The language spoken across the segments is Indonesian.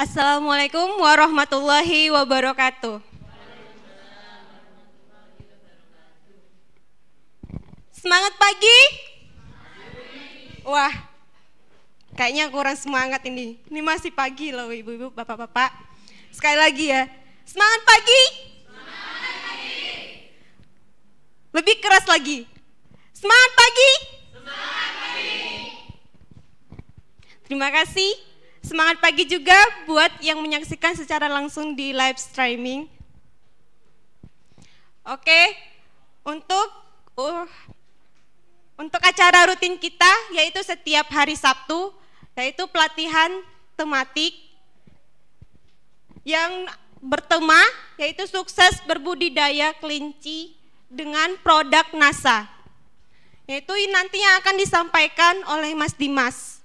Assalamualaikum warahmatullahi wabarakatuh. Semangat pagi. Wah, kayaknya kurang semangat ini. Ini masih pagi loh ibu-ibu, bapak-bapak. Sekali lagi ya, semangat pagi. Semangat pagi. Lebih keras lagi. Semangat pagi. Semangat pagi. Terima kasih. Semangat pagi juga buat yang menyaksikan secara langsung di live streaming. Oke, untuk acara rutin kita yaitu setiap hari Sabtu, yaitu pelatihan tematik yang bertema yaitu sukses berbudidaya kelinci dengan produk NASA. Yaitu nantinya akan disampaikan oleh Mas Dimas.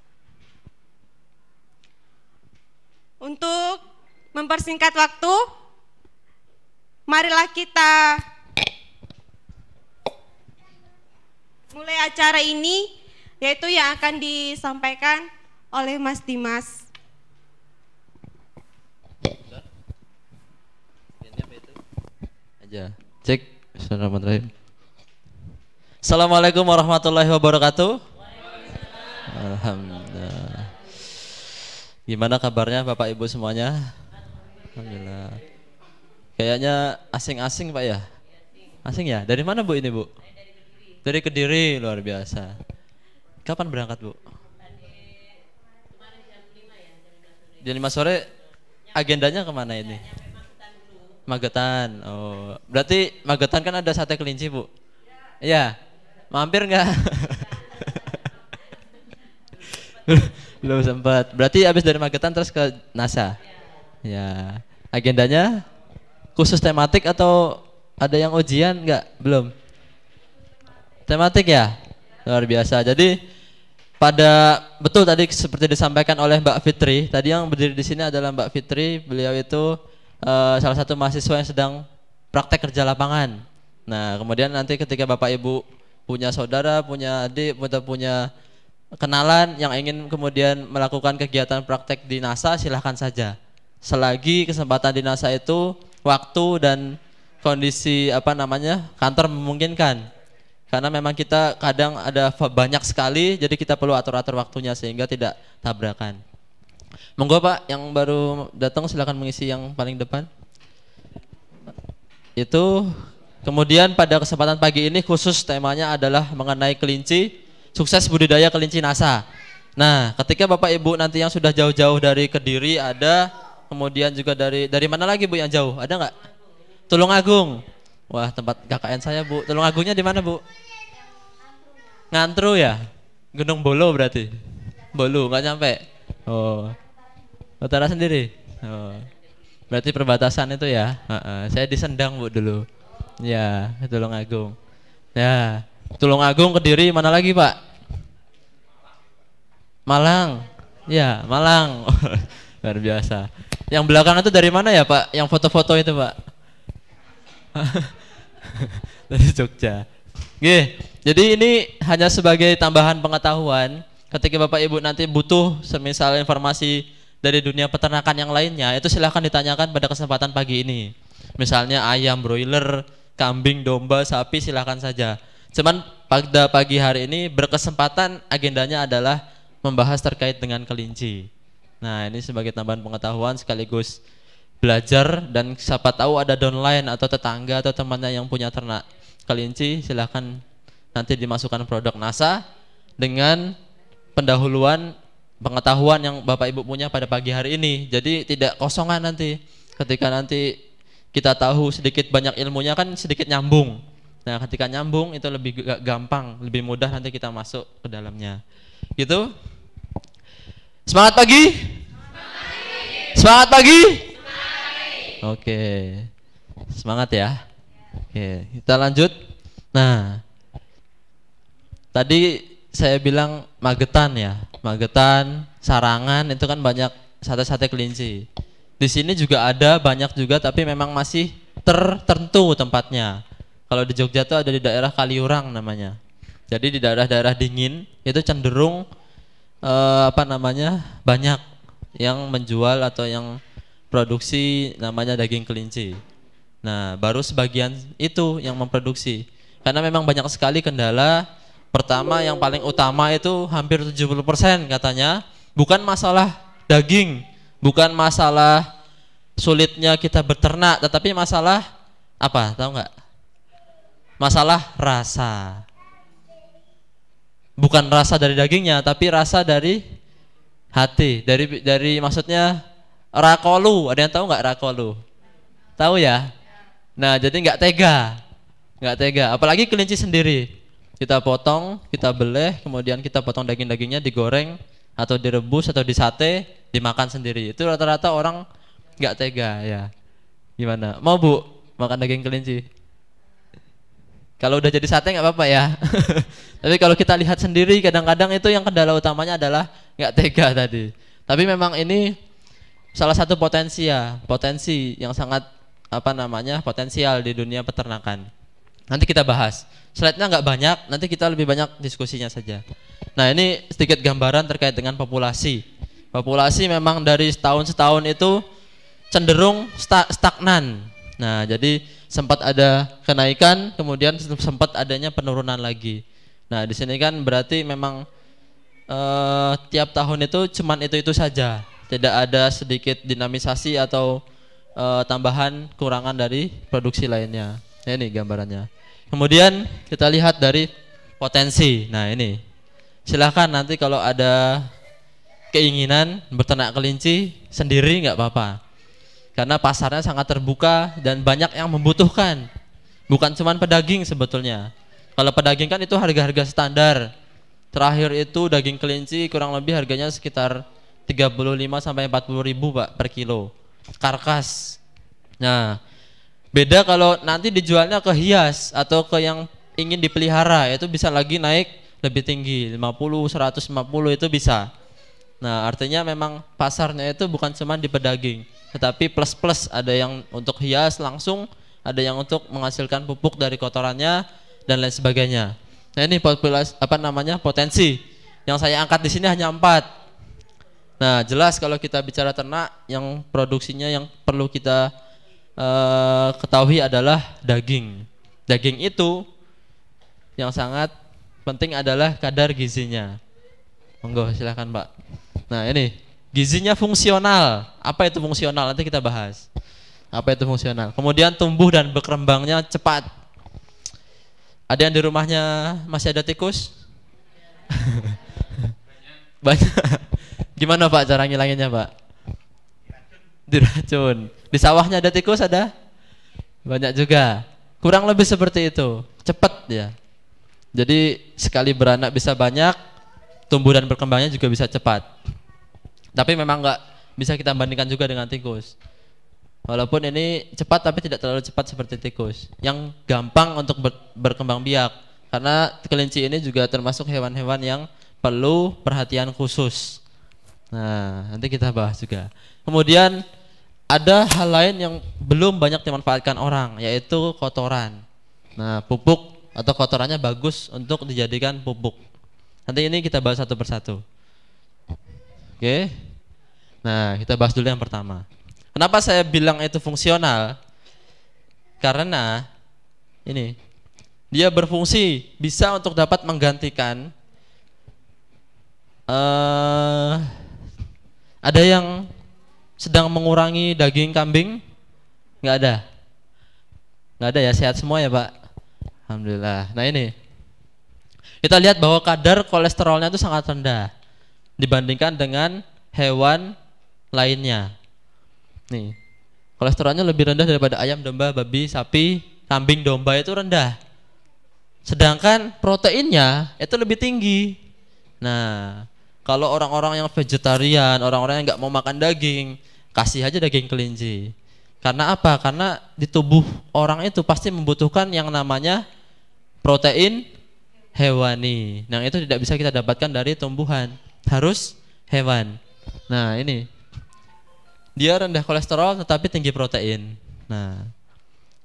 Untuk mempersingkat waktu, marilah kita mulai acara ini, yaitu yang akan disampaikan oleh Mas Dimas. Aja. Cek. Bismillahirrahmanirrahim. Assalamualaikum warahmatullahi wabarakatuh. Alhamdulillah. Gimana kabarnya Bapak Ibu semuanya? Alhamdulillah. Kayaknya asing-asing Pak ya? Asing ya? Dari mana Bu ini Bu? Dari Kediri, luar biasa. Kapan berangkat Bu? Jam 5 sore. Agendanya kemana ini? Magetan. Oh, berarti Magetan kan ada sate kelinci Bu? Iya. Mampir nggak? Belum sempat. Berarti habis dari Magetan terus ke NASA. Ya. Agendanya khusus tematik atau ada yang ujian nggak? Belum. Tematik ya? Luar biasa. Jadi betul tadi seperti disampaikan oleh Mbak Fitri. Tadi yang berdiri di sini adalah Mbak Fitri. Beliau itu salah satu mahasiswa yang sedang praktek kerja lapangan. Nah, kemudian nanti ketika Bapak Ibu punya saudara, punya adik, punya kenalan yang ingin kemudian melakukan kegiatan praktek di NASA, silahkan saja. Selagi kesempatan di NASA itu waktu dan kondisi kantor memungkinkan. Karena memang kita kadang ada banyak sekali, jadi kita perlu atur-atur waktunya sehingga tidak tabrakan. Monggo Pak, yang baru datang silakan mengisi yang paling depan. Itu kemudian pada kesempatan pagi ini khusus temanya adalah mengenai kelinci, sukses budidaya kelinci NASA. Nah, ketika Bapak Ibu nanti yang sudah jauh-jauh dari Kediri ada, kemudian juga dari mana lagi Bu yang jauh? Ada nggak? Tulungagung. Wah, tempat KKN saya Bu. Tulungagungnya di mana Bu? Ngantru ya? Gunung Bolo berarti? Bolu, nggak nyampe? Oh, utara sendiri? Oh. Berarti perbatasan itu ya? Saya di Sendang Bu dulu. Ya, Tulungagung. Ya, Tulungagung, Kediri, mana lagi Pak? Malang. Ya, Malang. Luar biasa. Yang belakang itu dari mana ya Pak? Yang foto-foto itu Pak? Dari Jogja. Oke, jadi ini hanya sebagai tambahan pengetahuan. Ketika Bapak Ibu nanti butuh semisal informasi dari dunia peternakan yang lainnya, itu silahkan ditanyakan pada kesempatan pagi ini. Misalnya ayam, broiler, kambing, domba, sapi, silahkan saja. Cuman pada pagi hari ini berkesempatan agendanya adalah membahas terkait dengan kelinci. Nah, ini sebagai tambahan pengetahuan sekaligus belajar, dan siapa tahu ada downline atau tetangga atau temannya yang punya ternak kelinci, silahkan nanti dimasukkan produk NASA dengan pendahuluan pengetahuan yang Bapak Ibu punya pada pagi hari ini. Jadi tidak kosongan nanti. Ketika nanti kita tahu sedikit banyak ilmunya kan sedikit nyambung. Nah, ketika nyambung itu lebih gampang, lebih mudah nanti kita masuk ke dalamnya. Gitu. Semangat pagi. Semangat pagi. Oke, semangat ya. Oke, kita lanjut. Nah, tadi saya bilang Magetan ya, Magetan, Sarangan itu kan banyak sate-sate kelinci. Di sini juga ada banyak juga, tapi memang masih tertentu tempatnya. Kalau di Jogja itu ada di daerah Kaliurang namanya. Jadi di daerah-daerah dingin itu cenderung banyak yang menjual atau yang produksi namanya daging kelinci. Nah, baru sebagian itu yang memproduksi. Karena memang banyak sekali kendala. Pertama yang paling utama itu hampir 70% katanya bukan masalah daging, bukan masalah sulitnya kita beternak, tetapi masalah apa? Tahu nggak? Masalah rasa. Bukan rasa dari dagingnya, tapi rasa dari hati. Dari maksudnya rakolu. Ada yang tahu nggak rakolu? Tahu ya? Nah, jadi nggak tega. Apalagi kelinci sendiri. Kita potong, kita beleh, kemudian kita potong daging-dagingnya digoreng atau direbus atau disate, dimakan sendiri. Itu rata-rata orang nggak tega ya. Gimana? Mau Bu makan daging kelinci? Kalau udah jadi sate nggak apa-apa ya. Tapi kalau kita lihat sendiri, kadang-kadang itu yang kendala utamanya adalah nggak tega tadi. Tapi memang ini salah satu potensi yang sangat potensial di dunia peternakan. Nanti kita bahas. Slide-nya nggak banyak, nanti kita lebih banyak diskusinya saja. Nah, ini sedikit gambaran terkait dengan populasi. Populasi memang dari setahun itu cenderung stagnan. Nah, jadi sempat ada kenaikan, kemudian sempat adanya penurunan lagi. Nah, di sini kan berarti memang tiap tahun itu cuman itu saja. Tidak ada sedikit dinamisasi atau tambahan kurangan dari produksi lainnya. Nah, ini gambarannya. Kemudian kita lihat dari potensi. Nah, ini silahkan nanti kalau ada keinginan berternak kelinci sendiri nggak apa-apa, karena pasarnya sangat terbuka dan banyak yang membutuhkan. Bukan cuma pedaging sebetulnya. Kalau pedaging kan itu harga-harga standar. Terakhir itu daging kelinci kurang lebih harganya sekitar 35 sampai 40 ribu Pak per kilo karkas. Nah, beda kalau nanti dijualnya ke hias atau ke yang ingin dipelihara, itu bisa lagi naik lebih tinggi, 50, 150 itu bisa. Nah, artinya memang pasarnya itu bukan cuma di pedaging, tetapi plus-plus, ada yang untuk hias langsung, ada yang untuk menghasilkan pupuk dari kotorannya dan lain sebagainya. Nah, ini potensi yang saya angkat di sini hanya 4. Nah, jelas kalau kita bicara ternak, yang produksinya yang perlu kita ketahui adalah daging. Daging itu yang sangat penting adalah kadar gizinya. Monggo silahkan Pak. Nah, ini gizinya fungsional. Apa itu fungsional? Nanti kita bahas. Apa itu fungsional? Kemudian tumbuh dan berkembangnya cepat. Ada yang di rumahnya masih ada tikus? Banyak. Gimana Pak cara ngilanginnya Pak? Diracun. Di sawahnya ada tikus ada? Banyak juga. Kurang lebih seperti itu. Cepat ya. Jadi sekali beranak bisa banyak, tumbuh dan berkembangnya juga bisa cepat. Tapi memang nggak bisa kita bandingkan juga dengan tikus. Walaupun ini cepat tapi tidak terlalu cepat seperti tikus. Yang gampang untuk berkembang biak. Karena kelinci ini juga termasuk hewan-hewan yang perlu perhatian khusus. Nah, nanti kita bahas juga. Kemudian ada hal lain yang belum banyak dimanfaatkan orang, yaitu kotoran. Nah, pupuk atau kotorannya bagus untuk dijadikan pupuk. Nanti ini kita bahas satu persatu. Oke. Nah, kita bahas dulu yang pertama. Kenapa saya bilang itu fungsional? Karena ini dia berfungsi bisa untuk dapat menggantikan ada yang sedang mengurangi daging kambing? Nggak ada? Nggak ada ya, sehat semua ya Pak? Alhamdulillah. Nah, ini kita lihat bahwa kadar kolesterolnya itu sangat rendah dibandingkan dengan hewan lainnya. Nih, kolesterolnya lebih rendah daripada ayam, domba, babi, sapi, kambing, domba itu rendah. Sedangkan proteinnya itu lebih tinggi. Nah, kalau orang-orang yang vegetarian, orang-orang yang nggak mau makan daging, kasih aja daging kelinci. Karena apa? Karena di tubuh orang itu pasti membutuhkan yang namanya protein hewani. Yang itu tidak bisa kita dapatkan dari tumbuhan, harus hewan. Nah, ini dia rendah kolesterol tetapi tinggi protein. Nah,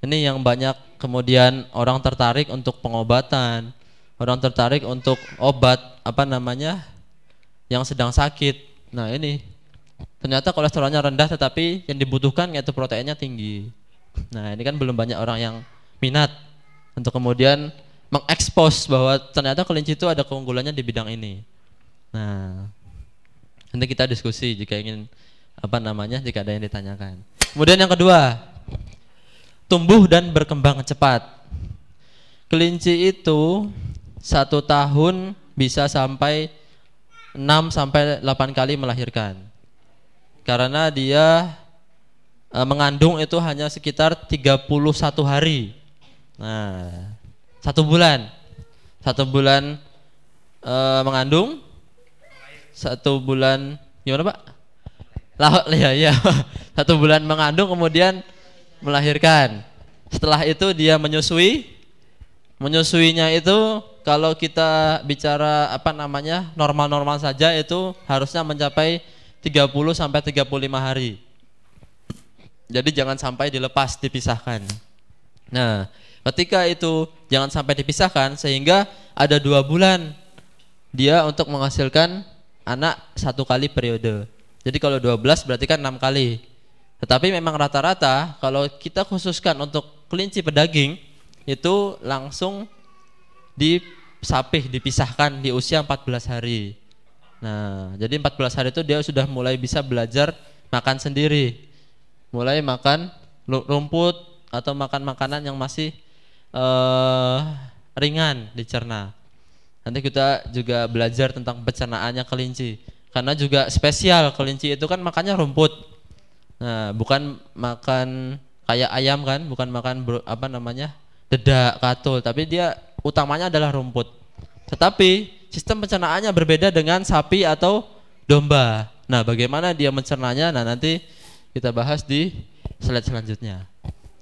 ini yang banyak kemudian orang tertarik untuk pengobatan, orang tertarik untuk obat yang sedang sakit. Nah, ini Ternyata kolesterolnya rendah tetapi yang dibutuhkan yaitu proteinnya tinggi. Nah, ini kan belum banyak orang yang minat untuk kemudian mengekspos bahwa ternyata kelinci itu ada keunggulannya di bidang ini. Nah, nanti kita diskusi jika ingin jika ada yang ditanyakan. Kemudian yang kedua, tumbuh dan berkembang cepat. Kelinci itu 1 tahun bisa sampai 6 sampai 8 kali melahirkan. Karena dia mengandung itu hanya sekitar 31 hari. Nah, 1 bulan. 1 bulan mengandung, 1 bulan gimana Pak? Ya. 1 bulan mengandung kemudian melahirkan. Setelah itu dia menyusui. Menyusuinya itu kalau kita bicara normal-normal saja itu harusnya mencapai 30 sampai 35 hari. Jadi jangan sampai dilepas, dipisahkan. Nah, ketika itu jangan sampai dipisahkan sehingga ada 2 bulan dia untuk menghasilkan anak 1 kali periode. Jadi kalau 12 berarti kan 6 kali. Tetapi memang rata-rata kalau kita khususkan untuk kelinci pedaging itu langsung dipisahkan di usia 14 hari. Nah, jadi 14 hari itu dia sudah mulai bisa belajar makan sendiri. Mulai makan rumput atau makan makanan yang masih ringan dicerna. Nanti kita juga belajar tentang pencernaannya kelinci. Karena juga spesial, kelinci itu kan makannya rumput. Nah, bukan makan kayak ayam kan, bukan makan dedak, katul, tapi dia utamanya adalah rumput. Tetapi sistem pencernaannya berbeda dengan sapi atau domba. Nah, bagaimana dia mencernanya? Nah, nanti kita bahas di slide selanjutnya.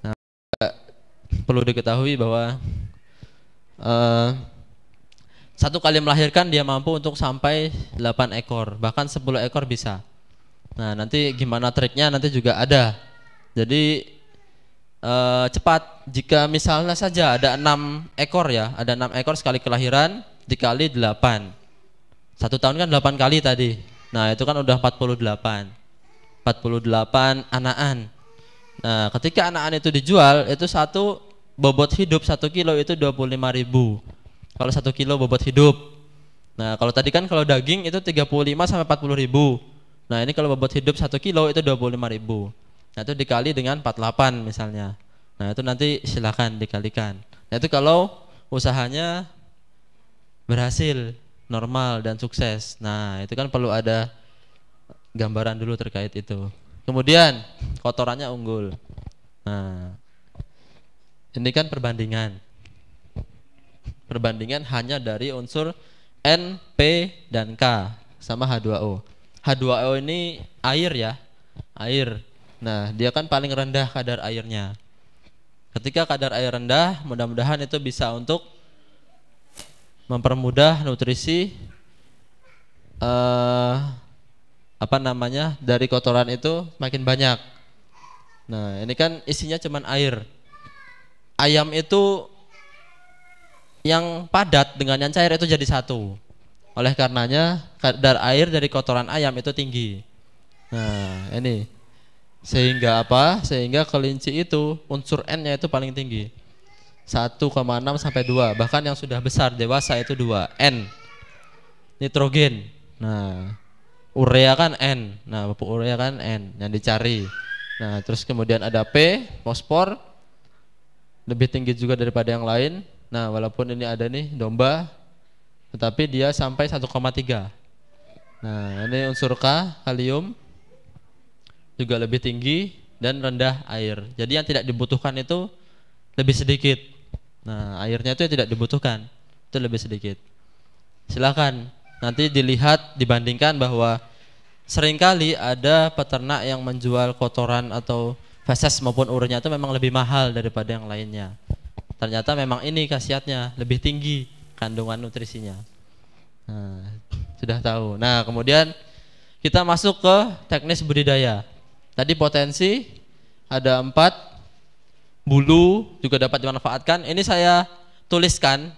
Nah, perlu diketahui bahwa 1 kali melahirkan dia mampu untuk sampai 8 ekor, bahkan 10 ekor bisa. Nah, nanti gimana triknya nanti juga ada. Jadi cepat jika misalnya saja ada 6 ekor ya, ada 6 ekor sekali kelahiran dikali 8. 1 tahun kan 8 kali tadi. Nah, itu kan udah 48. 48 anakan. Nah, ketika anakan itu dijual, itu satu bobot hidup 1 kilo itu 25.000. Kalau 1 kilo bobot hidup. Nah, kalau tadi kan kalau daging itu 35 sampai 40.000. Nah, ini kalau bobot hidup 1 kilo itu 25.000. Nah, itu dikali dengan 48 misalnya. Nah, itu nanti silakan dikalikan. Nah, itu kalau usahanya berhasil, normal dan sukses. Nah, itu kan perlu ada gambaran dulu terkait itu. Kemudian kotorannya unggul. Nah, ini kan perbandingan. Perbandingan hanya dari unsur N, P, dan K sama H2O. H2O ini air ya, air. Nah, dia kan paling rendah kadar airnya. Ketika kadar air rendah, mudah-mudahan itu bisa untuk mempermudah nutrisi dari kotoran itu makin banyak. Nah, ini kan isinya cuman air. Ayam itu yang padat dengan yang cair itu jadi satu. Oleh karenanya kadar air dari kotoran ayam itu tinggi. Nah, ini sehingga Sehingga kelinci itu unsur N-nya itu paling tinggi. 1,6 sampai 2, bahkan yang sudah besar dewasa itu 2 N. Nitrogen. Nah, urea kan N. Nah, pupuk urea kan N yang dicari. Nah, terus kemudian ada P, fosfor. Lebih tinggi juga daripada yang lain. Nah, walaupun ini ada nih domba, tetapi dia sampai 1,3. Nah, ini unsur K, kalium, juga lebih tinggi dan rendah air. Jadi yang tidak dibutuhkan itu lebih sedikit. Nah, airnya itu yang tidak dibutuhkan itu lebih sedikit. Silakan nanti dilihat, dibandingkan bahwa seringkali ada peternak yang menjual kotoran atau feses maupun urnya itu memang lebih mahal daripada yang lainnya. Ternyata memang ini khasiatnya, lebih tinggi kandungan nutrisinya. Nah, sudah tahu. Nah, kemudian kita masuk ke teknis budidaya. Tadi potensi ada 4, bulu juga dapat dimanfaatkan. Ini saya tuliskan,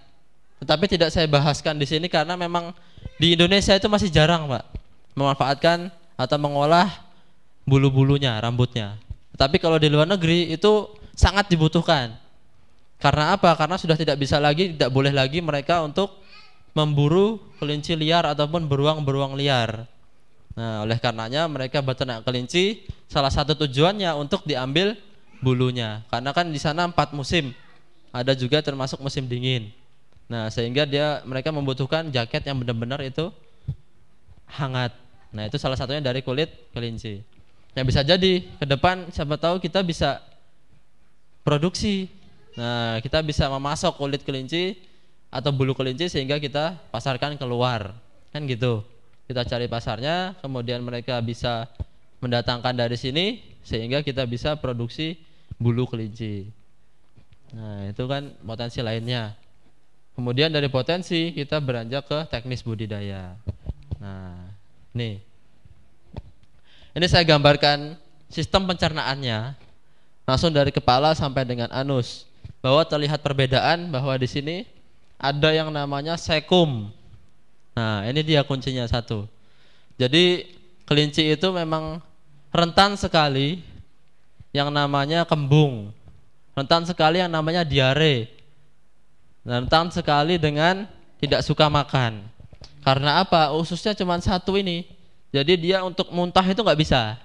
tetapi tidak saya bahaskan di sini karena memang di Indonesia itu masih jarang, Pak, memanfaatkan atau mengolah bulu-bulunya, rambutnya. Tapi kalau di luar negeri itu sangat dibutuhkan. Karena apa? Karena sudah tidak bisa lagi, tidak boleh lagi mereka untuk memburu kelinci liar ataupun beruang-beruang liar. Nah, oleh karenanya mereka beternak kelinci, salah satu tujuannya untuk diambil bulunya. Karena kan di sana 4 musim, ada juga termasuk musim dingin. Nah, sehingga mereka membutuhkan jaket yang benar-benar itu hangat. Nah, itu salah satunya dari kulit kelinci. Yang bisa jadi ke depan siapa tahu kita bisa produksi. Nah, kita bisa memasok kulit kelinci atau bulu kelinci sehingga kita pasarkan keluar. Kan gitu. Kita cari pasarnya, kemudian mereka bisa mendatangkan dari sini sehingga kita bisa produksi bulu kelinci. Nah, itu kan potensi lainnya. Kemudian dari potensi kita beranjak ke teknis budidaya. Nah, nih. Ini saya gambarkan sistem pencernaannya langsung dari kepala sampai dengan anus. Bahwa terlihat perbedaan bahwa di sini ada yang namanya sekum. Nah, ini dia kuncinya satu. Jadi kelinci itu memang rentan sekali yang namanya kembung, rentan sekali yang namanya diare, rentan sekali dengan tidak suka makan. Karena apa? Ususnya cuma satu ini. Jadi dia untuk muntah itu nggak bisa.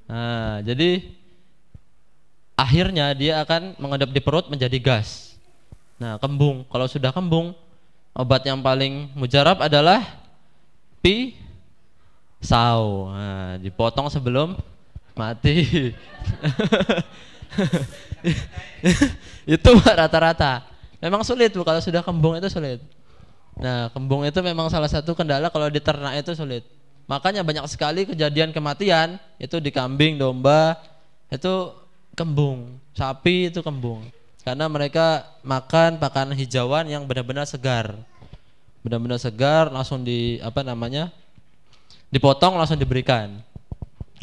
Nah, jadi akhirnya dia akan mengendap di perut menjadi gas. Nah, kembung. Kalau sudah kembung, obat yang paling mujarab adalah pisau. Nah, dipotong sebelum mati. Itu rata-rata. Memang sulit Bu, kalau sudah kembung itu sulit. Nah, kembung itu memang salah satu kendala kalau di ternak itu sulit. Makanya banyak sekali kejadian kematian itu di kambing, domba itu kembung, sapi itu kembung. Karena mereka makan makanan hijauan yang benar-benar segar. Benar-benar segar langsung dipotong langsung diberikan.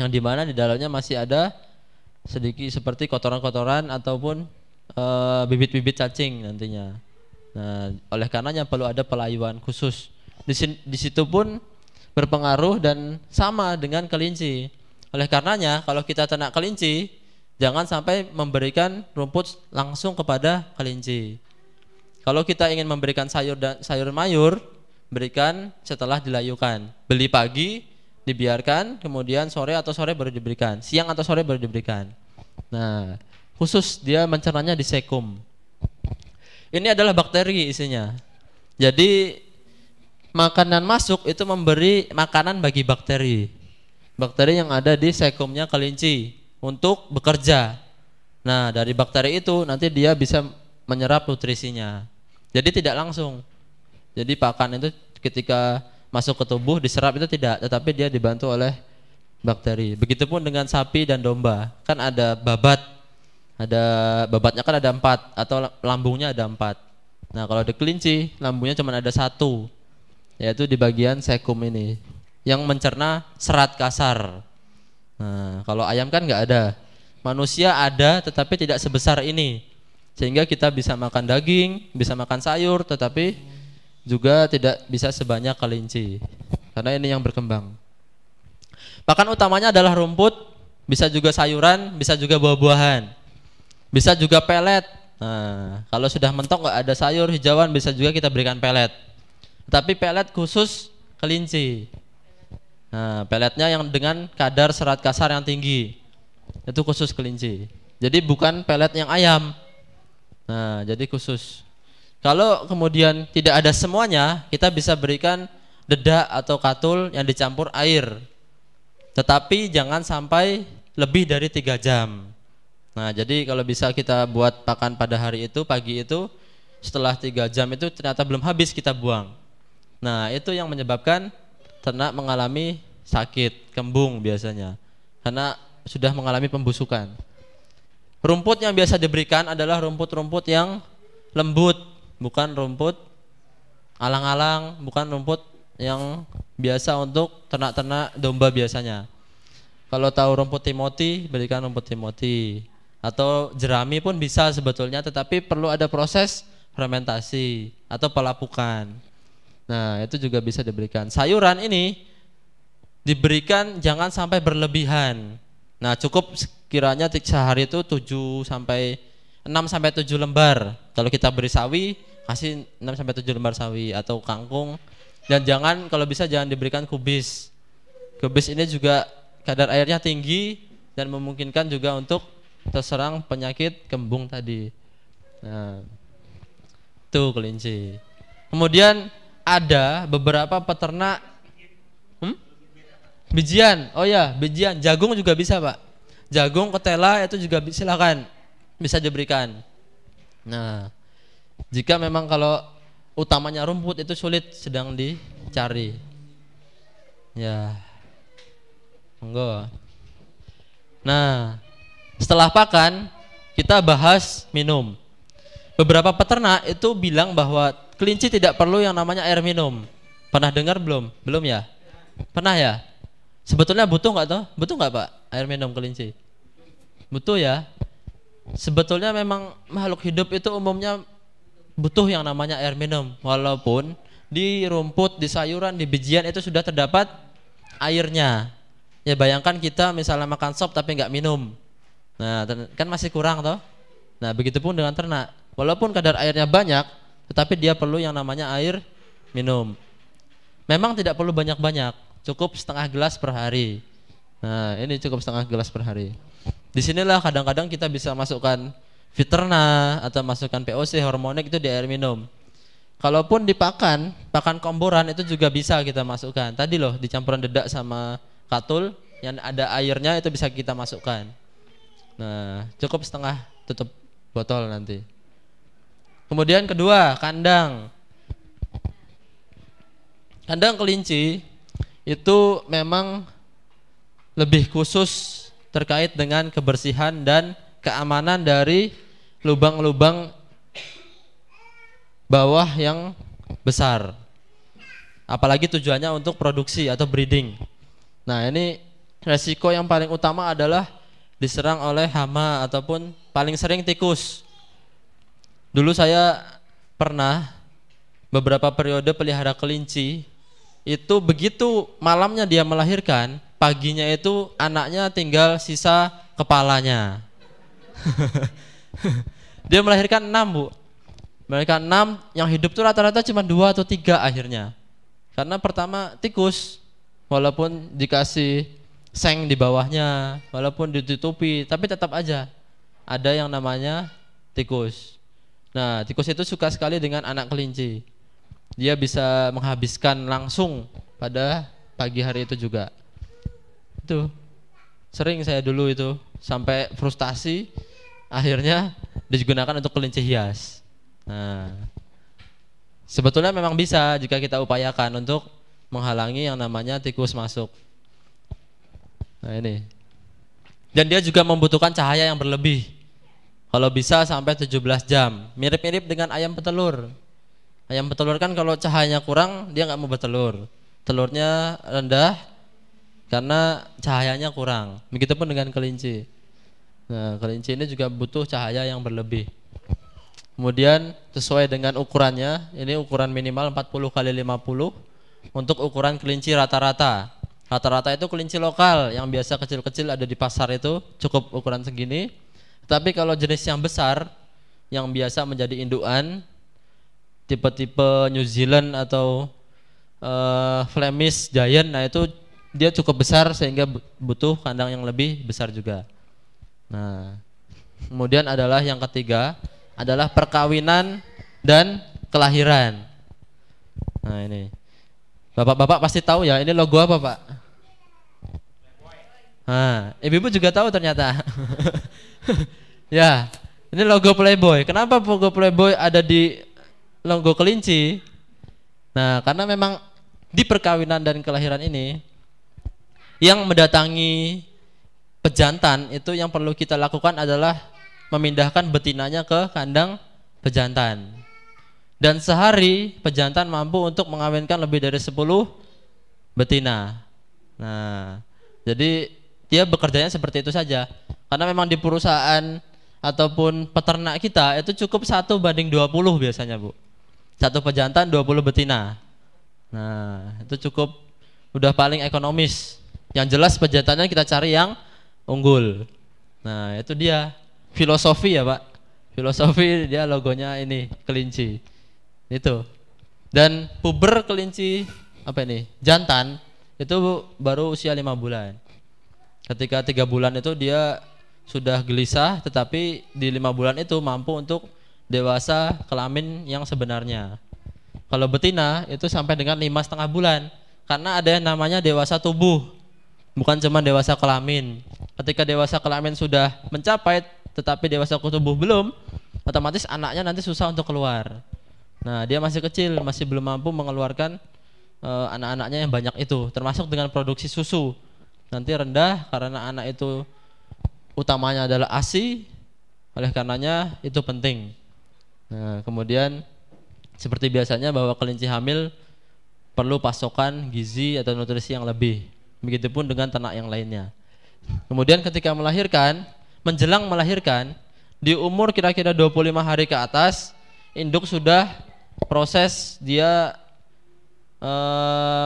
Yang dimana di dalamnya masih ada sedikit seperti kotoran-kotoran ataupun bibit-bibit cacing nantinya. Nah, oleh karenanya perlu ada pelayuan khusus. Di situ pun berpengaruh dan sama dengan kelinci. Oleh karenanya kalau kita ternak kelinci, jangan sampai memberikan rumput langsung kepada kelinci. Kalau kita ingin memberikan sayur dan sayur mayur, berikan setelah dilayukan. Beli pagi, dibiarkan, kemudian sore atau sore baru diberikan. Siang atau sore baru diberikan. Nah, khusus dia mencernanya di sekum. Ini adalah bakteri isinya. Jadi makanan masuk itu memberi makanan bagi bakteri. Bakteri yang ada di sekumnya kelinci untuk bekerja. Nah, dari bakteri itu nanti dia bisa menyerap nutrisinya. Jadi tidak langsung. Jadi pakan itu ketika masuk ke tubuh diserap itu tidak, tetapi dia dibantu oleh bakteri. Begitupun dengan sapi dan domba. Kan ada babat. Ada babatnya kan ada 4 atau lambungnya ada 4. Nah, kalau di kelinci lambungnya cuma ada 1. Yaitu di bagian sekum ini yang mencerna serat kasar. Nah, kalau ayam kan nggak ada. Manusia ada tetapi tidak sebesar ini. Sehingga kita bisa makan daging, bisa makan sayur, tetapi juga tidak bisa sebanyak kelinci. Karena ini yang berkembang. Pakan utamanya adalah rumput, bisa juga sayuran, bisa juga buah-buahan. Bisa juga pelet. Nah, kalau sudah mentok nggak ada sayur hijauan, bisa juga kita berikan pelet. Tapi pelet khusus kelinci. Nah, peletnya yang dengan kadar serat kasar yang tinggi. Itu khusus kelinci. Jadi bukan pelet yang ayam. Nah, jadi khusus. Kalau kemudian tidak ada semuanya, kita bisa berikan dedak atau katul yang dicampur air. Tetapi jangan sampai lebih dari 3 jam. Nah, jadi kalau bisa kita buat pakan pada hari itu, pagi itu, setelah 3 jam itu ternyata belum habis, kita buang. Nah, itu yang menyebabkan ternak mengalami sakit, kembung biasanya. Karena sudah mengalami pembusukan. Rumput yang biasa diberikan adalah rumput-rumput yang lembut, bukan rumput alang-alang, bukan rumput yang biasa untuk ternak-ternak domba biasanya. Kalau tahu rumput Timoti, berikan rumput Timoti. Atau jerami pun bisa sebetulnya, tetapi perlu ada proses fermentasi atau pelapukan. Nah, itu juga bisa diberikan. Sayuran ini diberikan jangan sampai berlebihan. Nah, cukup sekiranya sehari itu 6 sampai 7 lembar. Kalau kita beri sawi, kasih 6 sampai 7 lembar sawi atau kangkung. Dan jangan, kalau bisa jangan diberikan kubis. Kubis ini juga kadar airnya tinggi dan memungkinkan juga untuk terserang penyakit kembung tadi. Nah, itu kelinci. Kemudian ada beberapa peternak bijian. Oh ya, bijian. Jagung juga bisa, Pak. Jagung, ketela itu juga silakan bisa diberikan. Nah, jika memang kalau utamanya rumput itu sulit sedang dicari. Ya. Monggo. Nah, setelah pakan kita bahas minum. Beberapa peternak itu bilang bahwa kelinci tidak perlu yang namanya air minum. Pernah dengar belum? Belum ya? Pernah ya? Sebetulnya butuh nggak toh? Butuh nggak Pak air minum kelinci? Butuh ya. Sebetulnya memang makhluk hidup itu umumnya butuh yang namanya air minum. Walaupun di rumput, di sayuran, di bijian itu sudah terdapat airnya. Ya bayangkan kita misalnya makan sop tapi nggak minum. Nah kan masih kurang toh. Nah begitupun dengan ternak. Walaupun kadar airnya banyak, tetapi dia perlu yang namanya air minum. Memang tidak perlu banyak-banyak, cukup setengah gelas per hari. Nah ini cukup setengah gelas per hari. Disinilah kadang-kadang kita bisa masukkan Viterna atau masukkan POC, hormonik itu di air minum. Kalaupun di pakan komboran itu juga bisa kita masukkan. Tadi loh di campuran dedak sama katul yang ada airnya itu bisa kita masukkan. Nah cukup setengah tutup botol nanti. Kemudian kedua, kandang. Kandang kelinci itu memang lebih khusus terkait dengan kebersihan dan keamanan dari lubang-lubang bawah yang besar. Apalagi tujuannya untuk produksi atau breeding. Nah ini resiko yang paling utama adalah diserang oleh hama ataupun paling sering tikus. Dulu saya pernah beberapa periode pelihara kelinci. Itu begitu malamnya dia melahirkan, paginya itu anaknya tinggal sisa kepalanya. Dia melahirkan 6 Bu. Melahirkan 6, yang hidup tuh rata-rata cuma 2 atau 3 akhirnya. Karena pertama tikus, walaupun dikasih seng di bawahnya, walaupun ditutupi, tapi tetap aja ada yang namanya tikus. Nah tikus itu suka sekali dengan anak kelinci. Dia bisa menghabiskan langsung pada pagi hari itu juga. Itu sering saya dulu itu sampai frustasi, akhirnya digunakan untuk kelinci hias. Nah, sebetulnya memang bisa jika kita upayakan untuk menghalangi yang namanya tikus masuk. Nah ini. Dan dia juga membutuhkan cahaya yang berlebih. Kalau bisa sampai 17 jam. Mirip-mirip dengan ayam petelur. Ayam petelur kan kalau cahayanya kurang dia nggak mau bertelur. Telurnya rendah karena cahayanya kurang. Begitupun dengan kelinci. Nah, kelinci ini juga butuh cahaya yang berlebih. Kemudian sesuai dengan ukurannya, ini ukuran minimal 40 kali 50 untuk ukuran kelinci rata-rata. Rata-rata itu kelinci lokal yang biasa kecil-kecil ada di pasar itu cukup ukuran segini. Tapi kalau jenis yang besar yang biasa menjadi indukan tipe-tipe New Zealand atau Flemish Giant, nah itu dia cukup besar sehingga butuh kandang yang lebih besar juga. Nah, kemudian adalah yang ketiga adalah perkawinan dan kelahiran. Nah ini, bapak-bapak pasti tahu ya, ini logo apa Pak? Nah, ibu-ibu juga tahu ternyata. Ya, ini logo Playboy. Kenapa logo Playboy ada di logo kelinci? Nah, karena memang di perkawinan dan kelahiran ini yang mendatangi pejantan itu yang perlu kita lakukan adalah memindahkan betinanya ke kandang pejantan. Dan sehari pejantan mampu untuk mengawinkan lebih dari 10 betina. Nah, jadi dia bekerjanya seperti itu saja. Karena memang di perusahaan ataupun peternak kita itu cukup 1:20 biasanya Bu. 1 pejantan 20 betina. Nah itu cukup udah paling ekonomis. Yang jelas pejantannya kita cari yang unggul. Nah, itu dia filosofi ya, Pak. Filosofi dia logonya ini kelinci. Itu. Dan puber kelinci apa ini? Jantan itu baru usia 5 bulan. Ketika 3 bulan itu dia sudah gelisah, tetapi di 5 bulan itu mampu untuk dewasa kelamin yang sebenarnya. Kalau betina itu sampai dengan 5,5 bulan, karena ada yang namanya dewasa tubuh, bukan cuma dewasa kelamin. Ketika dewasa kelamin sudah mencapai, tetapi dewasa tubuh belum, otomatis anaknya nanti susah untuk keluar. Nah, dia masih kecil, masih belum mampu mengeluarkan anak-anaknya yang banyak itu, termasuk dengan produksi susu. Nanti rendah karena anak itu utamanya adalah ASI, oleh karenanya itu penting. Nah, kemudian seperti biasanya bahwa kelinci hamil perlu pasokan gizi atau nutrisi yang lebih. Begitupun dengan ternak yang lainnya. Kemudian ketika melahirkan, menjelang melahirkan, di umur kira-kira 25 hari ke atas, induk sudah proses dia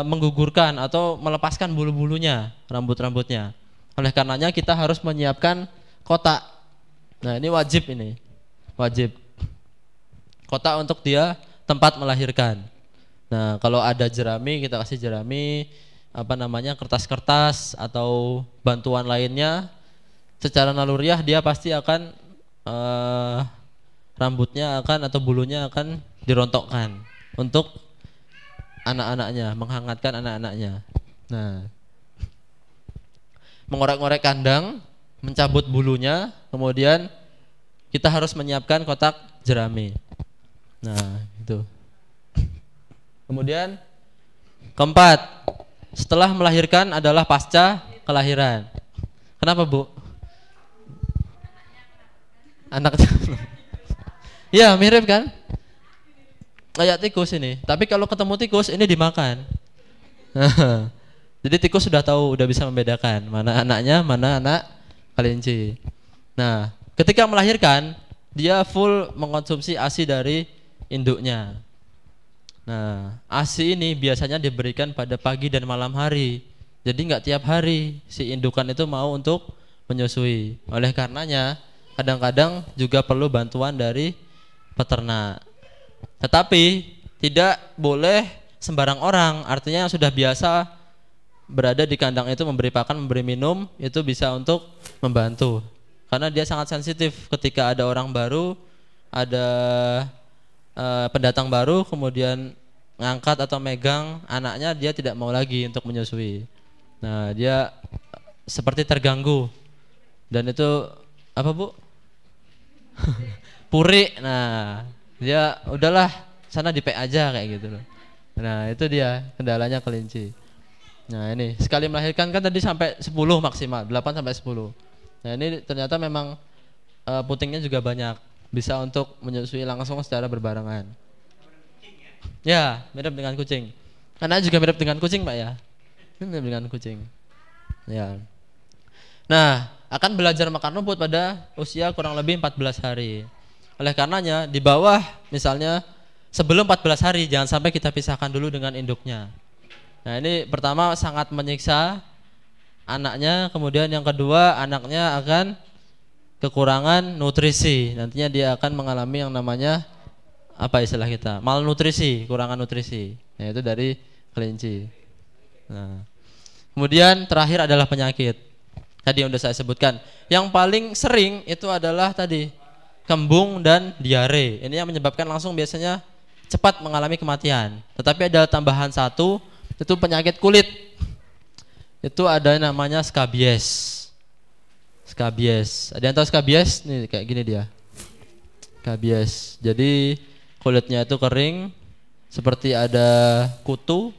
menggugurkan atau melepaskan bulu-bulunya, rambut-rambutnya. Oleh karenanya kita harus menyiapkan kotak. Nah, ini wajib ini. Wajib. Kotak untuk dia tempat melahirkan. Nah, kalau ada jerami kita kasih jerami, kertas-kertas atau bantuan lainnya. Secara naluriah dia pasti akan rambutnya akan atau bulunya akan dirontokkan untuk anak-anaknya, menghangatkan anak-anaknya. Nah, mengorek-ngorek kandang, mencabut bulunya, kemudian kita harus menyiapkan kotak jerami. Nah, itu. Kemudian keempat, setelah melahirkan adalah pasca kelahiran. Kenapa, Bu? Anaknya. Ya, mirip kan? Kayak tikus ini. Tapi kalau ketemu tikus ini dimakan. Jadi tikus sudah tahu, udah bisa membedakan mana anaknya, mana anak kelinci. Nah, ketika melahirkan dia full mengkonsumsi ASI dari induknya. Nah, ASI ini biasanya diberikan pada pagi dan malam hari. Jadi nggak tiap hari si indukan itu mau untuk menyusui. Oleh karenanya kadang-kadang juga perlu bantuan dari peternak. Tetapi tidak boleh sembarang orang. Artinya yang sudah biasa berada di kandang itu memberi pakan, memberi minum, itu bisa untuk membantu. Karena dia sangat sensitif ketika ada orang baru, ada pendatang baru, kemudian ngangkat atau megang anaknya, dia tidak mau lagi untuk menyusui. Nah, dia seperti terganggu. Dan itu apa, Bu? Puri. Nah, dia udahlah sana di PA aja kayak gitu loh. Nah, itu dia kendalanya kelinci. Nah, ini sekali melahirkan kan tadi sampai 10 maksimal, 8 sampai 10. Nah, ini ternyata memang putingnya juga banyak, bisa untuk menyusui langsung secara berbarengan. Ya, mirip dengan kucing. Karena juga mirip dengan kucing, Pak ya. Mirip dengan kucing. Ya. Nah, akan belajar makan rumput pada usia kurang lebih 14 hari. Oleh karenanya di bawah misalnya sebelum 14 hari jangan sampai kita pisahkan dulu dengan induknya. Nah, ini pertama sangat menyiksa anaknya, kemudian yang kedua anaknya akan kekurangan nutrisi. Nantinya dia akan mengalami yang namanya apa istilah kita? Malnutrisi, kurangan nutrisi. Nah, itu dari kelinci. Nah, kemudian terakhir adalah penyakit. Tadi yang sudah saya sebutkan. Yang paling sering itu adalah tadi kembung dan diare. Ini yang menyebabkan langsung biasanya cepat mengalami kematian. Tetapi ada tambahan satu, itu penyakit kulit. Itu ada namanya skabies. Skabies. Ada yang tahu skabies? Nih kayak gini dia. Skabies. Jadi kulitnya itu kering, seperti ada kutu.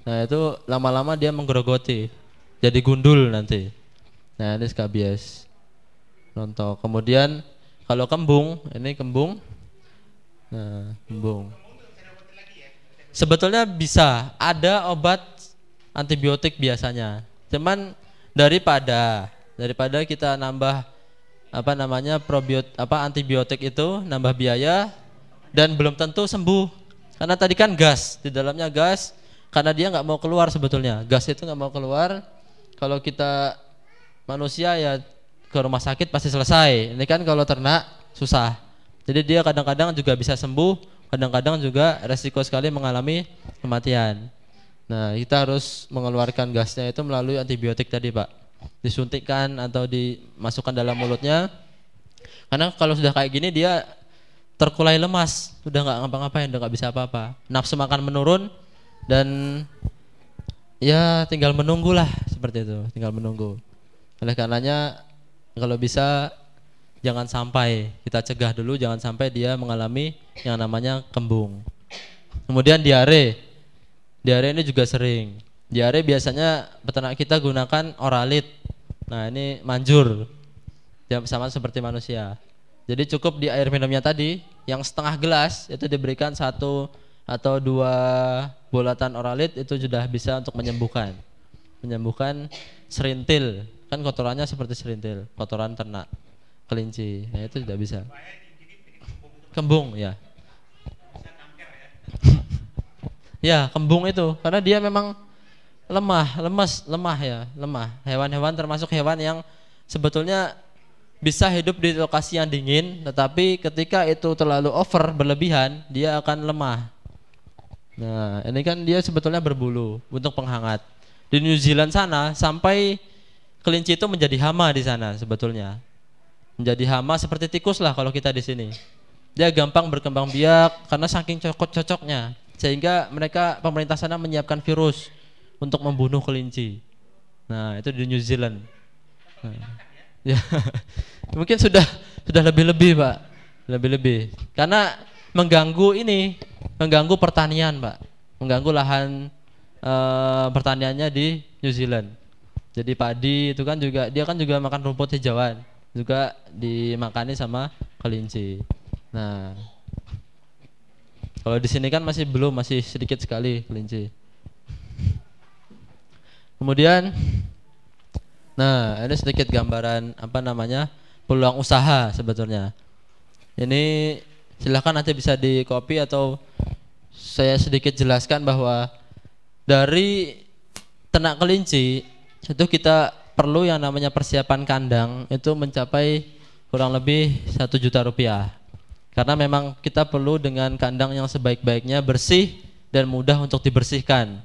Nah, itu lama-lama dia menggerogoti, jadi gundul nanti. Nah, ini skabies. Rontok. Kemudian kalau kembung, ini kembung. Nah, kembung. Sebetulnya bisa ada obat antibiotik biasanya. Cuman daripada kita nambah antibiotik itu nambah biaya dan belum tentu sembuh. Karena tadi kan gas, di dalamnya gas, karena dia nggak mau keluar sebetulnya. Gas itu nggak mau keluar. Kalau kita manusia ya ke rumah sakit pasti selesai. Ini kan kalau ternak susah. Jadi dia kadang-kadang juga bisa sembuh, kadang-kadang juga resiko sekali mengalami kematian. Nah, kita harus mengeluarkan gasnya itu melalui antibiotik tadi, Pak. Disuntikkan atau dimasukkan dalam mulutnya. Karena kalau sudah kayak gini dia terkulai lemas, sudah nggak ngapa-ngapain, udah nggak bisa apa-apa. Nafsu makan menurun dan ya tinggal menunggulah seperti itu, tinggal menunggu. Oleh karenanya kalau bisa jangan sampai kita cegah dulu, jangan sampai dia mengalami yang namanya kembung. Kemudian diare ini juga sering. Diare biasanya peternak kita gunakan Oralit. Nah ini manjur, sama seperti manusia. Jadi cukup di air minumnya tadi yang setengah gelas itu diberikan 1 atau 2 bulatan Oralit, itu sudah bisa untuk menyembuhkan serintil. Kan kotorannya seperti serintil, kotoran ternak kelinci. Nah, itu tidak bisa. Kembung ya. Ya, kembung itu karena dia memang lemah. Hewan-hewan termasuk hewan yang sebetulnya bisa hidup di lokasi yang dingin, tetapi ketika itu terlalu over, berlebihan, dia akan lemah. Nah, ini kan dia sebetulnya berbulu untuk penghangat. Di New Zealand sana sampai kelinci itu menjadi hama di sana sebetulnya. Menjadi hama seperti tikus lah kalau kita di sini. Dia gampang berkembang biak karena saking cocoknya. Sehingga pemerintah sana menyiapkan virus untuk membunuh kelinci. Nah, itu di New Zealand. Nah. Ya, mungkin sudah lebih-lebih, Pak, lebih-lebih. Karena mengganggu pertanian, Pak, mengganggu lahan pertaniannya di New Zealand. Jadi padi itu kan juga dia kan juga makan rumput hijauan, juga dimakani sama kelinci. Nah, kalau di sini kan masih sedikit sekali kelinci. Kemudian nah, ini sedikit gambaran peluang usaha sebetulnya. Ini silahkan nanti bisa di copy atau saya sedikit jelaskan bahwa dari ternak kelinci itu kita perlu yang namanya persiapan kandang itu mencapai kurang lebih 1 juta rupiah. Karena memang kita perlu dengan kandang yang sebaik-baiknya, bersih dan mudah untuk dibersihkan.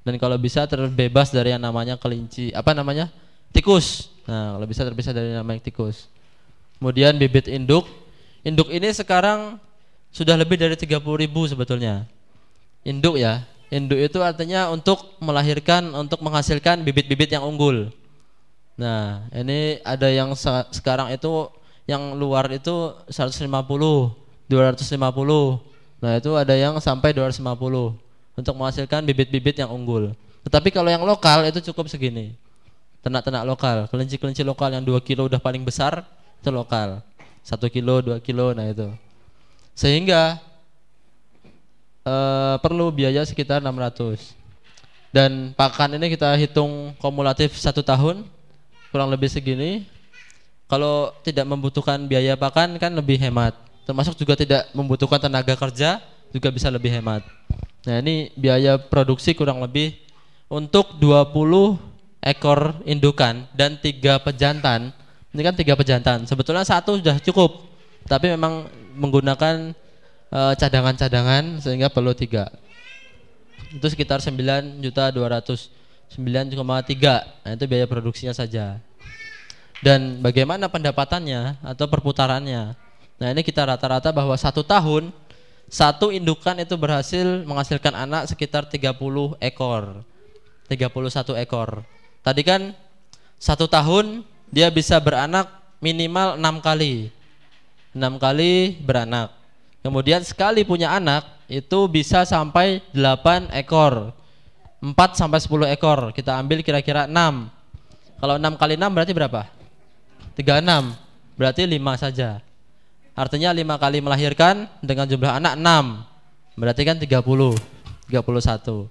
Dan kalau bisa terbebas dari yang namanya kelinci, tikus. Nah, kalau bisa terpisah dari namanya tikus. Kemudian bibit induk. Induk ini sekarang sudah lebih dari 30.000 sebetulnya. Induk ya. Induk itu artinya untuk menghasilkan bibit-bibit yang unggul. Nah, ini ada yang sekarang itu yang luar itu 150, 250. Nah, itu ada yang sampai 250 untuk menghasilkan bibit-bibit yang unggul. Tetapi kalau yang lokal itu cukup segini. Ternak-ternak lokal, kelinci-kelinci lokal yang 2 kilo udah paling besar itu lokal. 1 kilo, 2 kilo, nah itu. Sehingga perlu biaya sekitar 600. Dan pakan ini kita hitung kumulatif 1 tahun kurang lebih segini. Kalau tidak membutuhkan biaya pakan kan lebih hemat. Termasuk juga tidak membutuhkan tenaga kerja juga bisa lebih hemat. Nah, ini biaya produksi kurang lebih untuk 20 ekor indukan dan 3 pejantan. Ini kan 3 pejantan. Sebetulnya 1 sudah cukup, tapi memang menggunakan cadangan-cadangan sehingga perlu 3. Itu sekitar 9.200.000, 9,3. Nah, itu biaya produksinya saja. Dan bagaimana pendapatannya atau perputarannya? Nah, ini kita rata-rata bahwa 1 tahun 1 indukan itu berhasil menghasilkan anak sekitar 30 ekor. 31 ekor. Tadi kan 1 tahun dia bisa beranak minimal 6 kali. 6 kali beranak. Kemudian sekali punya anak itu bisa sampai 8 ekor. 4 sampai 10 ekor. Kita ambil kira-kira 6. Kalau 6 kali 6 berarti berapa? 36. Berarti 5 saja. Artinya 5 kali melahirkan dengan jumlah anak 6. Berarti kan 30, 31.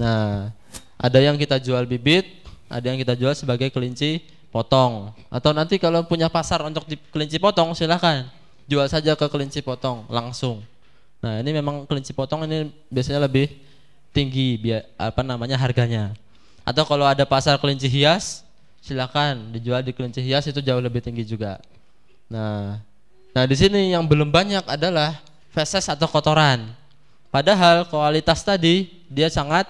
Nah, ada yang kita jual bibit, ada yang kita jual sebagai kelinci potong. Atau nanti kalau punya pasar untuk kelinci potong silahkan jual saja ke kelinci potong langsung. Nah, ini memang kelinci potong ini biasanya lebih tinggi harganya. Atau kalau ada pasar kelinci hias, silakan dijual di kelinci hias, itu jauh lebih tinggi juga. Nah di sini yang belum banyak adalah feses atau kotoran. Padahal kualitas tadi dia sangat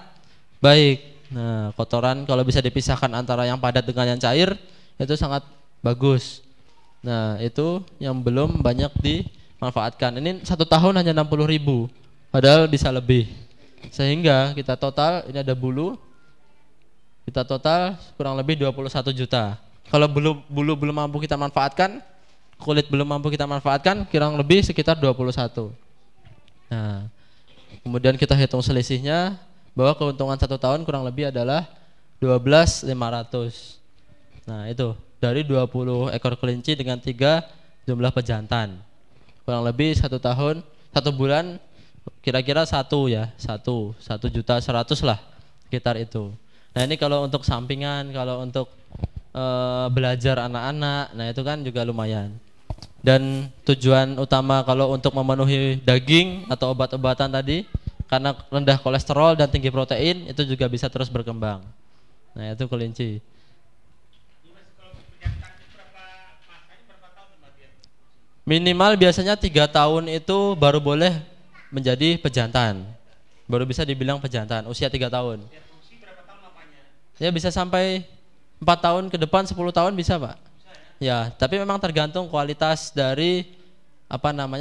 baik. Nah kotoran kalau bisa dipisahkan antara yang padat dengan yang cair itu sangat bagus. Nah itu yang belum banyak dimanfaatkan. Ini 1 tahun hanya 60.000, padahal bisa lebih. Sehingga kita total, ini ada bulu, kita total kurang lebih 21 juta. Kalau bulu belum mampu kita manfaatkan, kulit belum mampu kita manfaatkan, kurang lebih sekitar 21. Nah kemudian kita hitung selisihnya, bahwa keuntungan 1 tahun kurang lebih adalah 12.500. Nah itu dari 20 ekor kelinci dengan 3 jumlah pejantan, kurang lebih 1 tahun 1 bulan kira-kira 1.100.000 lah sekitar itu. Nah ini kalau untuk sampingan, kalau untuk belajar anak-anak, nah itu kan juga lumayan. Dan tujuan utama kalau untuk memenuhi daging atau obat-obatan tadi, karena rendah kolesterol dan tinggi protein, itu juga bisa terus berkembang. Nah itu kelinci. Minimal biasanya 3 tahun itu baru boleh menjadi pejantan, baru bisa dibilang pejantan, usia 3 tahun. Ya bisa sampai 4 tahun ke depan, 10 tahun bisa Pak. Ya tapi memang tergantung kualitas dari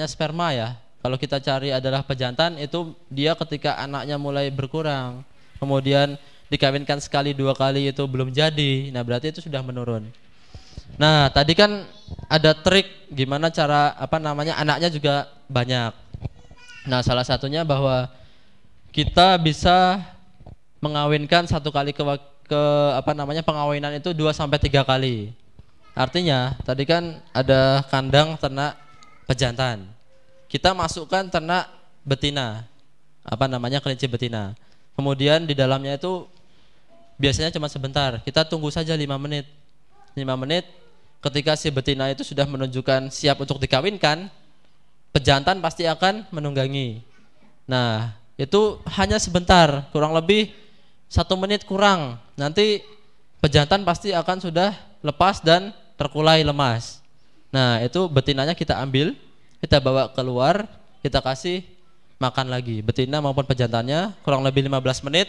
sperma ya. Kalau kita cari adalah pejantan, itu dia ketika anaknya mulai berkurang, kemudian dikawinkan sekali 2 kali itu belum jadi, nah berarti itu sudah menurun. Nah tadi kan ada trik gimana cara anaknya juga banyak. Nah salah satunya bahwa kita bisa mengawinkan 1 kali pengawinan itu 2-3 kali. Artinya tadi kan ada kandang ternak pejantan, kita masukkan ternak betina, kelinci betina. Kemudian di dalamnya itu biasanya cuma sebentar, kita tunggu saja 5 menit. 5 menit ketika si betina itu sudah menunjukkan siap untuk dikawinkan, pejantan pasti akan menunggangi. Nah itu hanya sebentar, kurang lebih 1 menit kurang, nanti pejantan pasti akan sudah lepas dan terkulai lemas. Nah itu betinanya kita ambil, kita bawa keluar, kita kasih makan lagi betina maupun pejantannya kurang lebih 15 menit.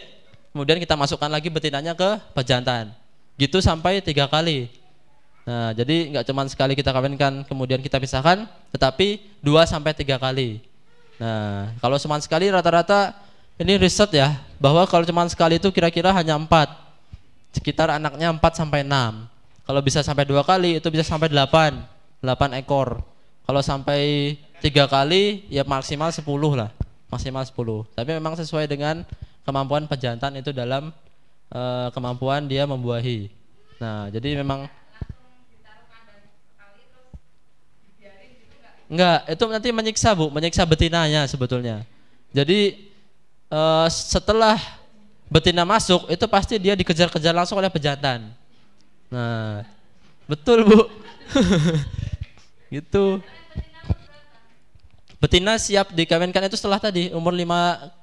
Kemudian kita masukkan lagi betinanya ke pejantan, gitu sampai 3 kali. Nah jadi nggak cuma sekali kita kawinkan kemudian kita pisahkan, tetapi 2-3 kali. Nah kalau cuma sekali rata-rata, ini riset ya, bahwa kalau cuma sekali itu kira-kira hanya 4, sekitar anaknya 4-6. Kalau bisa sampai 2 kali itu bisa sampai 8 ekor. Kalau sampai 3 kali ya maksimal 10 lah, maksimal 10. Tapi memang sesuai dengan kemampuan pejantan itu dalam kemampuan dia membuahi. Nah jadi memang enggak, itu nanti menyiksa Bu, menyiksa betinanya sebetulnya. Jadi setelah betina masuk itu pasti dia dikejar-kejar langsung oleh pejantan. Nah betul Bu. Gitu. Betina siap dikawinkan itu setelah tadi umur 5,5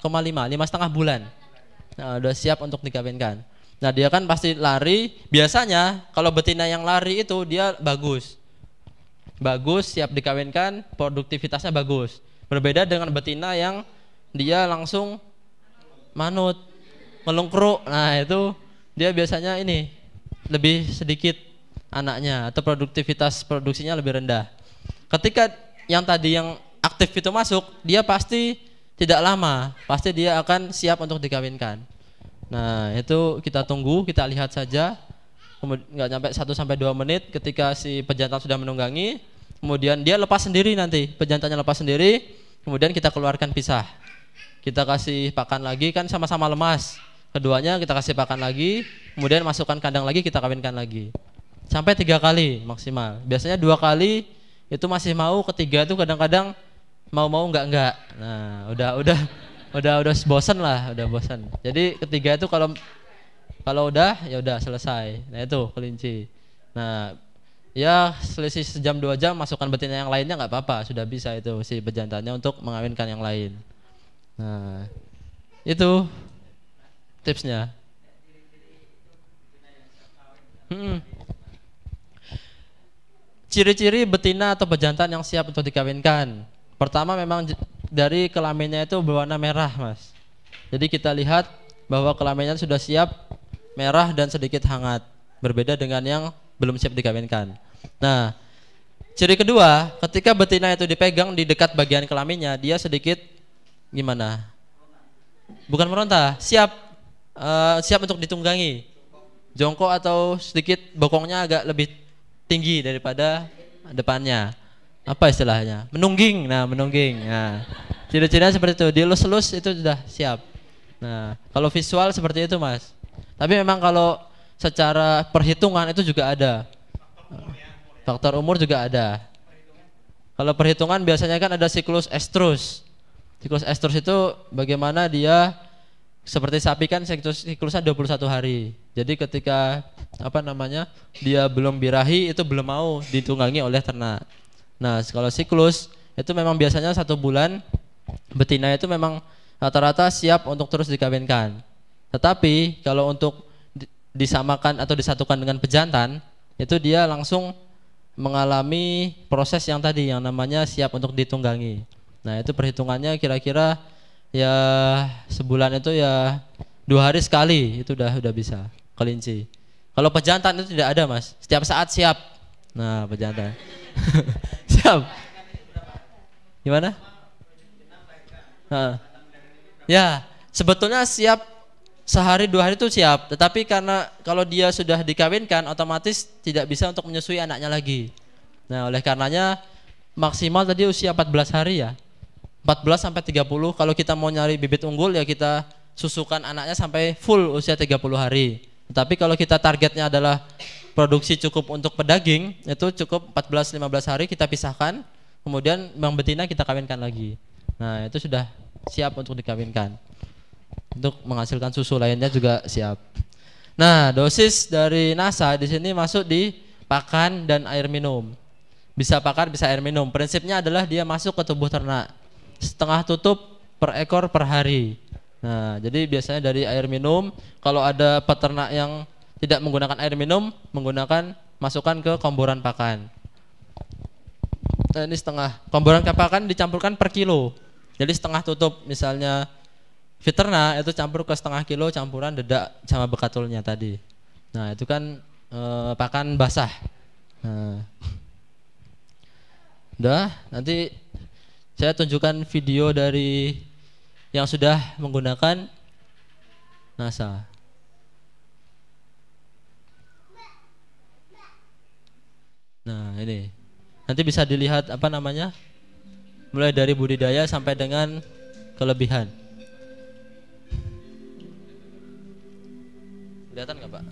bulan. Nah udah siap untuk dikawinkan. Nah dia kan pasti lari. Biasanya kalau betina yang lari itu dia bagus, siap dikawinkan, produktivitasnya bagus. Berbeda dengan betina yang dia langsung manut, melungkruk. Nah itu dia biasanya ini lebih sedikit anaknya, atau produktivitas produksinya lebih rendah. Ketika yang tadi yang aktif itu masuk, dia pasti tidak lama, pasti dia akan siap untuk dikawinkan. Nah itu kita tunggu, kita lihat saja, kemudian nggak sampai 1-2 menit ketika si pejantan sudah menunggangi, kemudian dia lepas sendiri, nanti pejantannya lepas sendiri, kemudian kita keluarkan pisah, kita kasih pakan lagi, kan sama-sama lemas, keduanya kita kasih pakan lagi, kemudian masukkan kandang lagi, kita kawinkan lagi sampai 3 kali maksimal. Biasanya 2 kali itu masih mau, ketiga itu kadang-kadang mau enggak. Nah udah bosan lah, udah bosan. Jadi ketiga itu kalau udah ya udah selesai. Nah itu kelinci. Nah ya selisih sejam 2 jam masukkan betina yang lainnya nggak apa-apa, sudah bisa itu si pejantannya untuk mengawinkan yang lain. Nah itu tipsnya. Ciri-ciri betina atau bejantan yang siap untuk dikawinkan. Pertama memang dari kelaminnya itu berwarna merah, Mas. Jadi kita lihat bahwa kelaminnya sudah siap, merah dan sedikit hangat. Berbeda dengan yang belum siap dikawinkan. Nah, ciri kedua, ketika betina itu dipegang di dekat bagian kelaminnya, dia sedikit gimana? Bukan meronta, siap untuk ditunggangi. Jongkok atau sedikit bokongnya agak lebih tinggi daripada depannya. Apa istilahnya? Menungging. Nah, menungging. Nah, ciri-cirinya seperti itu. Dielus-elus itu sudah siap. Nah, kalau visual seperti itu, Mas. Tapi memang kalau secara perhitungan itu juga ada. Faktor umur juga ada. Kalau perhitungan biasanya kan ada siklus estrus. Siklus estrus itu bagaimana dia, seperti sapi kan siklusnya 21 hari. Jadi ketika dia belum birahi itu belum mau ditunggangi oleh ternak. Nah, kalau siklus itu memang biasanya 1 bulan betina itu memang rata-rata siap untuk terus dikawinkan. Tetapi kalau untuk disamakan atau disatukan dengan pejantan, itu dia langsung mengalami proses yang tadi yang namanya siap untuk ditunggangi. Nah, itu perhitungannya kira-kira ya sebulan itu ya 2 hari sekali itu udah bisa kelinci. Kalau pejantan itu tidak ada, Mas. Setiap saat siap. Nah, pejantan. Siap. Gimana? Nah. Ya, sebetulnya siap sehari 2 hari itu siap. Tetapi karena kalau dia sudah dikawinkan otomatis tidak bisa untuk menyusui anaknya lagi. Nah, oleh karenanya maksimal tadi usia 14 hari ya. 14 sampai 30. Kalau kita mau nyari bibit unggul ya kita susukan anaknya sampai full usia 30 hari. Tetapi kalau kita targetnya adalah produksi cukup untuk pedaging, itu cukup 14-15 hari kita pisahkan, kemudian yang betina kita kawinkan lagi. Nah, itu sudah siap untuk dikawinkan. Untuk menghasilkan susu lainnya juga siap. Nah, dosis dari NASA di sini masuk di pakan dan air minum. Bisa pakan, bisa air minum. Prinsipnya adalah dia masuk ke tubuh ternak. Setengah tutup per ekor per hari. Nah, jadi biasanya dari air minum. Kalau ada peternak yang tidak menggunakan air minum, masukkan ke komboran pakan. Nah, ini setengah. Komboran pakan dicampurkan per kilo. Jadi setengah tutup, misalnya Fiterna itu campur ke setengah kilo campuran dedak sama bekatulnya tadi. Nah, itu kan pakan basah. Nah, udah, nanti saya tunjukkan video dari yang sudah menggunakan NASA. Nah, ini nanti bisa dilihat mulai dari budidaya sampai dengan kelebihan. Kelihatan nggak, Pak?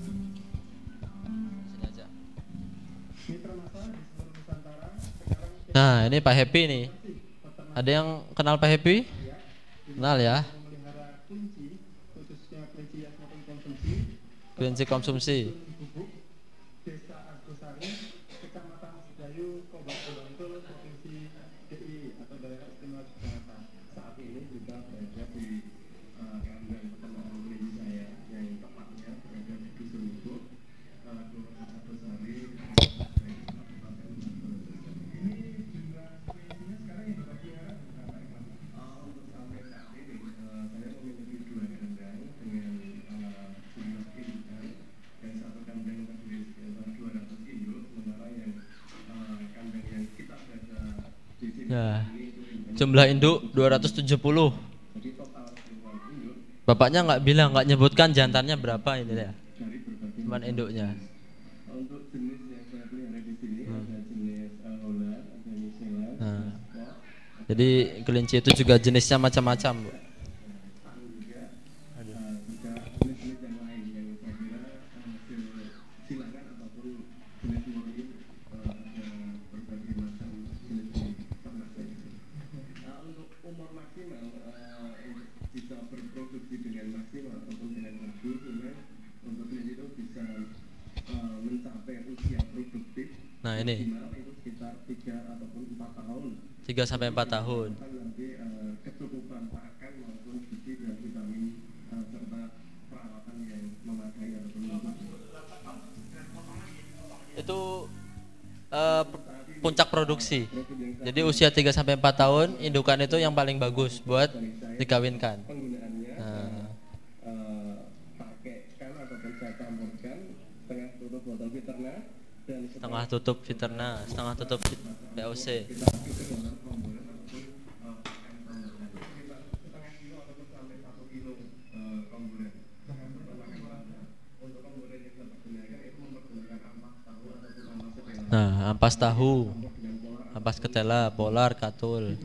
Sini aja. Nah, ini Pak Happy nih. Ada yang kenal Pak Happy? Kenal ya? Kelinci konsumsi. Nah, jumlah induk 270. Bapaknya nggak bilang, nggak nyebutkan jantannya berapa ini ya. Cuman induknya. Nah, jadi kelinci itu juga jenisnya macam-macam, Bu. Nah, ini 3 sampai 4 tahun. itu puncak produksi. Jadi usia 3 sampai 4 tahun indukan itu yang paling bagus buat dikawinkan. Nah, setengah tutup Viterna, setengah tutup POC. Nah, ampas tahu, ampas ketela, polar, katul.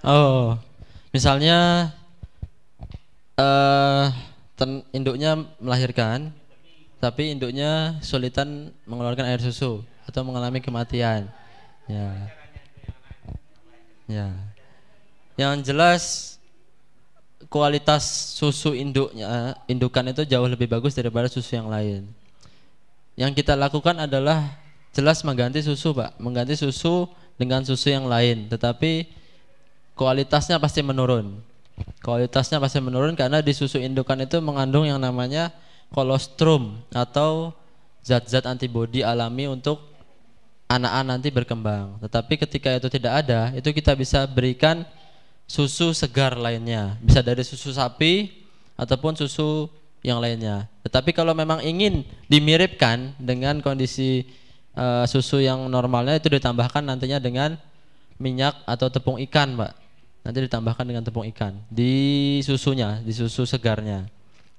Oh, misalnya eh induknya melahirkan, tapi induknya kesulitan mengeluarkan air susu atau mengalami kematian. Ya, ya. Yang jelas kualitas susu indukan itu jauh lebih bagus daripada susu yang lain. Yang kita lakukan adalah jelas mengganti susu, Pak, mengganti susu dengan susu yang lain, tetapi kualitasnya pasti menurun. Kualitasnya pasti menurun karena di susu indukan itu mengandung yang namanya kolostrum atau zat-zat antibodi alami untuk anak-anak nanti berkembang. Tetapi ketika itu tidak ada, itu kita bisa berikan susu segar lainnya, bisa dari susu sapi ataupun susu yang lainnya. Tetapi kalau memang ingin dimiripkan dengan kondisi susu yang normalnya, itu ditambahkan nantinya dengan minyak atau tepung ikan, Pak. Nanti ditambahkan dengan tepung ikan di susunya, di susu segarnya.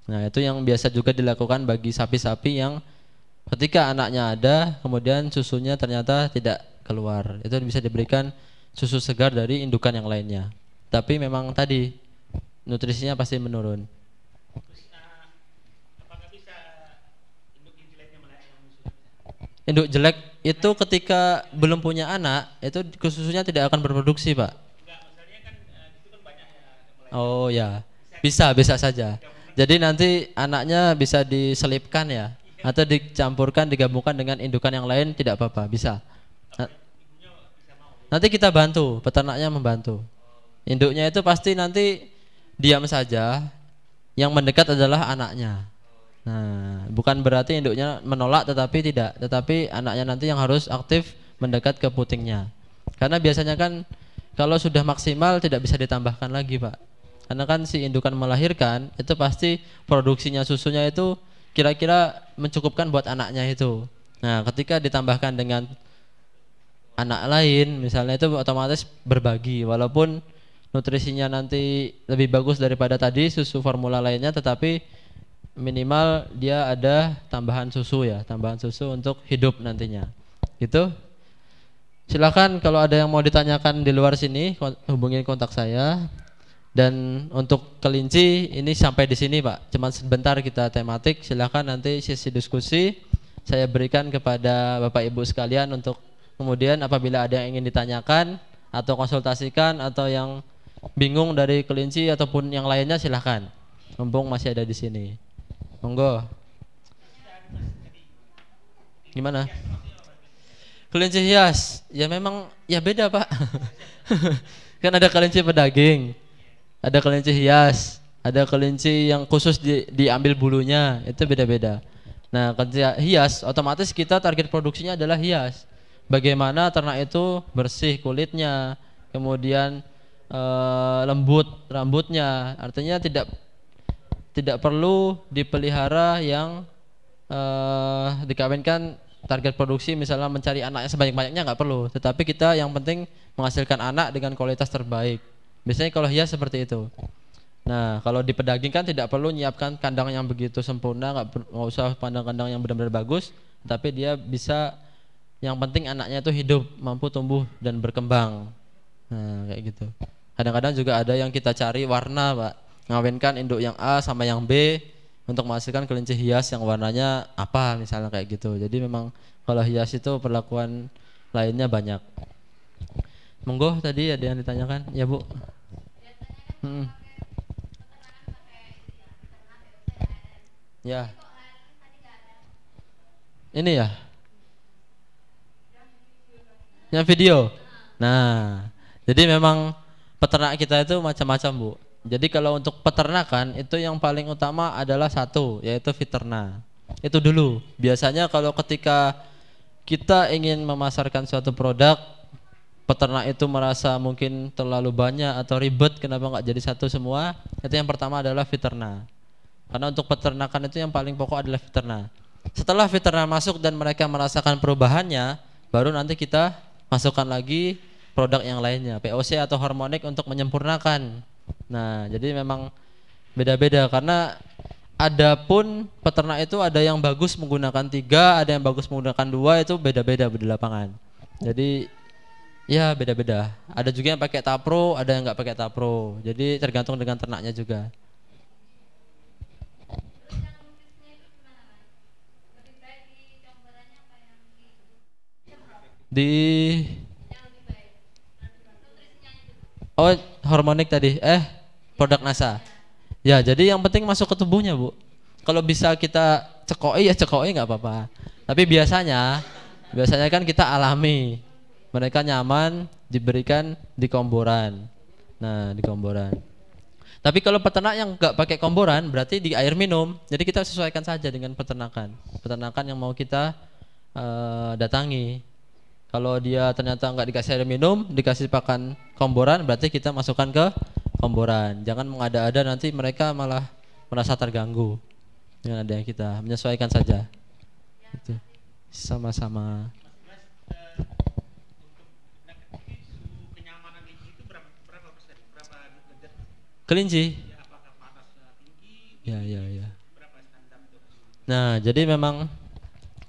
Nah, itu yang biasa juga dilakukan bagi sapi-sapi yang ketika anaknya ada, kemudian susunya ternyata tidak keluar. Itu bisa diberikan susu segar dari indukan yang lainnya. Tapi memang tadi nutrisinya pasti menurun. Induk jelek itu ketika belum punya anak, itu susunya tidak akan berproduksi, Pak. Oh ya, bisa saja. Jadi nanti anaknya bisa diselipkan ya, atau dicampurkan, digabungkan dengan indukan yang lain, tidak apa-apa, bisa. Nanti kita bantu, peternaknya membantu. Induknya itu pasti nanti diam saja, yang mendekat adalah anaknya. Nah, bukan berarti induknya menolak, tetapi anaknya nanti yang harus aktif mendekat ke putingnya. Karena biasanya kan kalau sudah maksimal tidak bisa ditambahkan lagi, Pak. Karena kan si indukan melahirkan itu pasti produksinya susunya itu kira-kira mencukupkan buat anaknya itu. Nah, ketika ditambahkan dengan anak lain misalnya, itu otomatis berbagi, walaupun nutrisinya nanti lebih bagus daripada tadi susu formula lainnya, tetapi minimal dia ada tambahan susu ya, tambahan susu untuk hidup nantinya. Gitu. Silakan kalau ada yang mau ditanyakan di luar sini, hubungi kontak saya. Dan untuk kelinci ini sampai di sini, Pak. Cuma sebentar kita tematik. Silakan nanti sesi diskusi saya berikan kepada Bapak Ibu sekalian untuk kemudian apabila ada yang ingin ditanyakan atau konsultasikan atau yang bingung dari kelinci ataupun yang lainnya, silakan. Mumpung masih ada di sini. Monggo. Gimana? Kelinci hias, ya memang ya beda, Pak. Kan ada kelinci pedaging, ada kelinci hias, ada kelinci yang khusus diambil bulunya, itu beda-beda. Nah, kelinci hias otomatis kita target produksinya adalah hias. Bagaimana ternak itu bersih kulitnya, kemudian lembut rambutnya, artinya tidak perlu dipelihara yang dikawinkan. Target produksi misalnya mencari anaknya sebanyak-banyaknya nggak perlu, tetapi kita yang penting menghasilkan anak dengan kualitas terbaik. Biasanya kalau hias seperti itu. Nah, kalau di pedaging kan tidak perlu nyiapkan kandang yang begitu sempurna, nggak usah kandang yang benar-benar bagus, tapi dia bisa, yang penting anaknya itu hidup, mampu tumbuh dan berkembang. Nah, kayak gitu. Kadang-kadang juga ada yang kita cari warna, Pak. Ngawinkan induk yang A sama yang B untuk menghasilkan kelinci hias yang warnanya apa misalnya kayak gitu. Jadi memang kalau hias itu perlakuan lainnya banyak. Monggo, tadi ada yang ditanyakan ya, Bu. Ya. Ini ya. Yang video. Nah, jadi memang peternak kita itu macam-macam, Bu. Jadi kalau untuk peternakan itu yang paling utama adalah satu, yaitu veterina. Itu dulu. Biasanya kalau ketika kita ingin memasarkan suatu produk, peternak itu merasa mungkin terlalu banyak atau ribet, kenapa nggak jadi satu semua? Itu yang pertama adalah veterina. Karena untuk peternakan itu yang paling pokok adalah veterina. Setelah veterina masuk dan mereka merasakan perubahannya, baru nanti kita masukkan lagi produk yang lainnya, POC atau hormonik untuk menyempurnakan. Nah, jadi memang beda-beda karena adapun peternak itu ada yang bagus menggunakan 3, ada yang bagus menggunakan 2, itu beda-beda di lapangan. Jadi Ya beda-beda. Ada juga yang pakai tapro, ada yang nggak pakai tapro. Jadi tergantung dengan ternaknya juga. Di oh hormonik tadi, produk NASA. Ya jadi yang penting masuk ke tubuhnya Bu. Kalau bisa kita cekoi ya cekoi nggak apa-apa. Tapi biasanya kan kita alami. Mereka nyaman diberikan di komboran. Nah di komboran. Tapi kalau peternak yang nggak pakai komboran berarti di air minum. Jadi kita sesuaikan saja dengan peternakan yang mau kita datangi. Kalau dia ternyata nggak dikasih air minum, dikasih pakan komboran, berarti kita masukkan ke komboran. Jangan mengada-ada, nanti mereka malah merasa terganggu dengan ada yang kita menyesuaikan saja. Itu sama-sama. Kelinci. Ya. Nah, jadi memang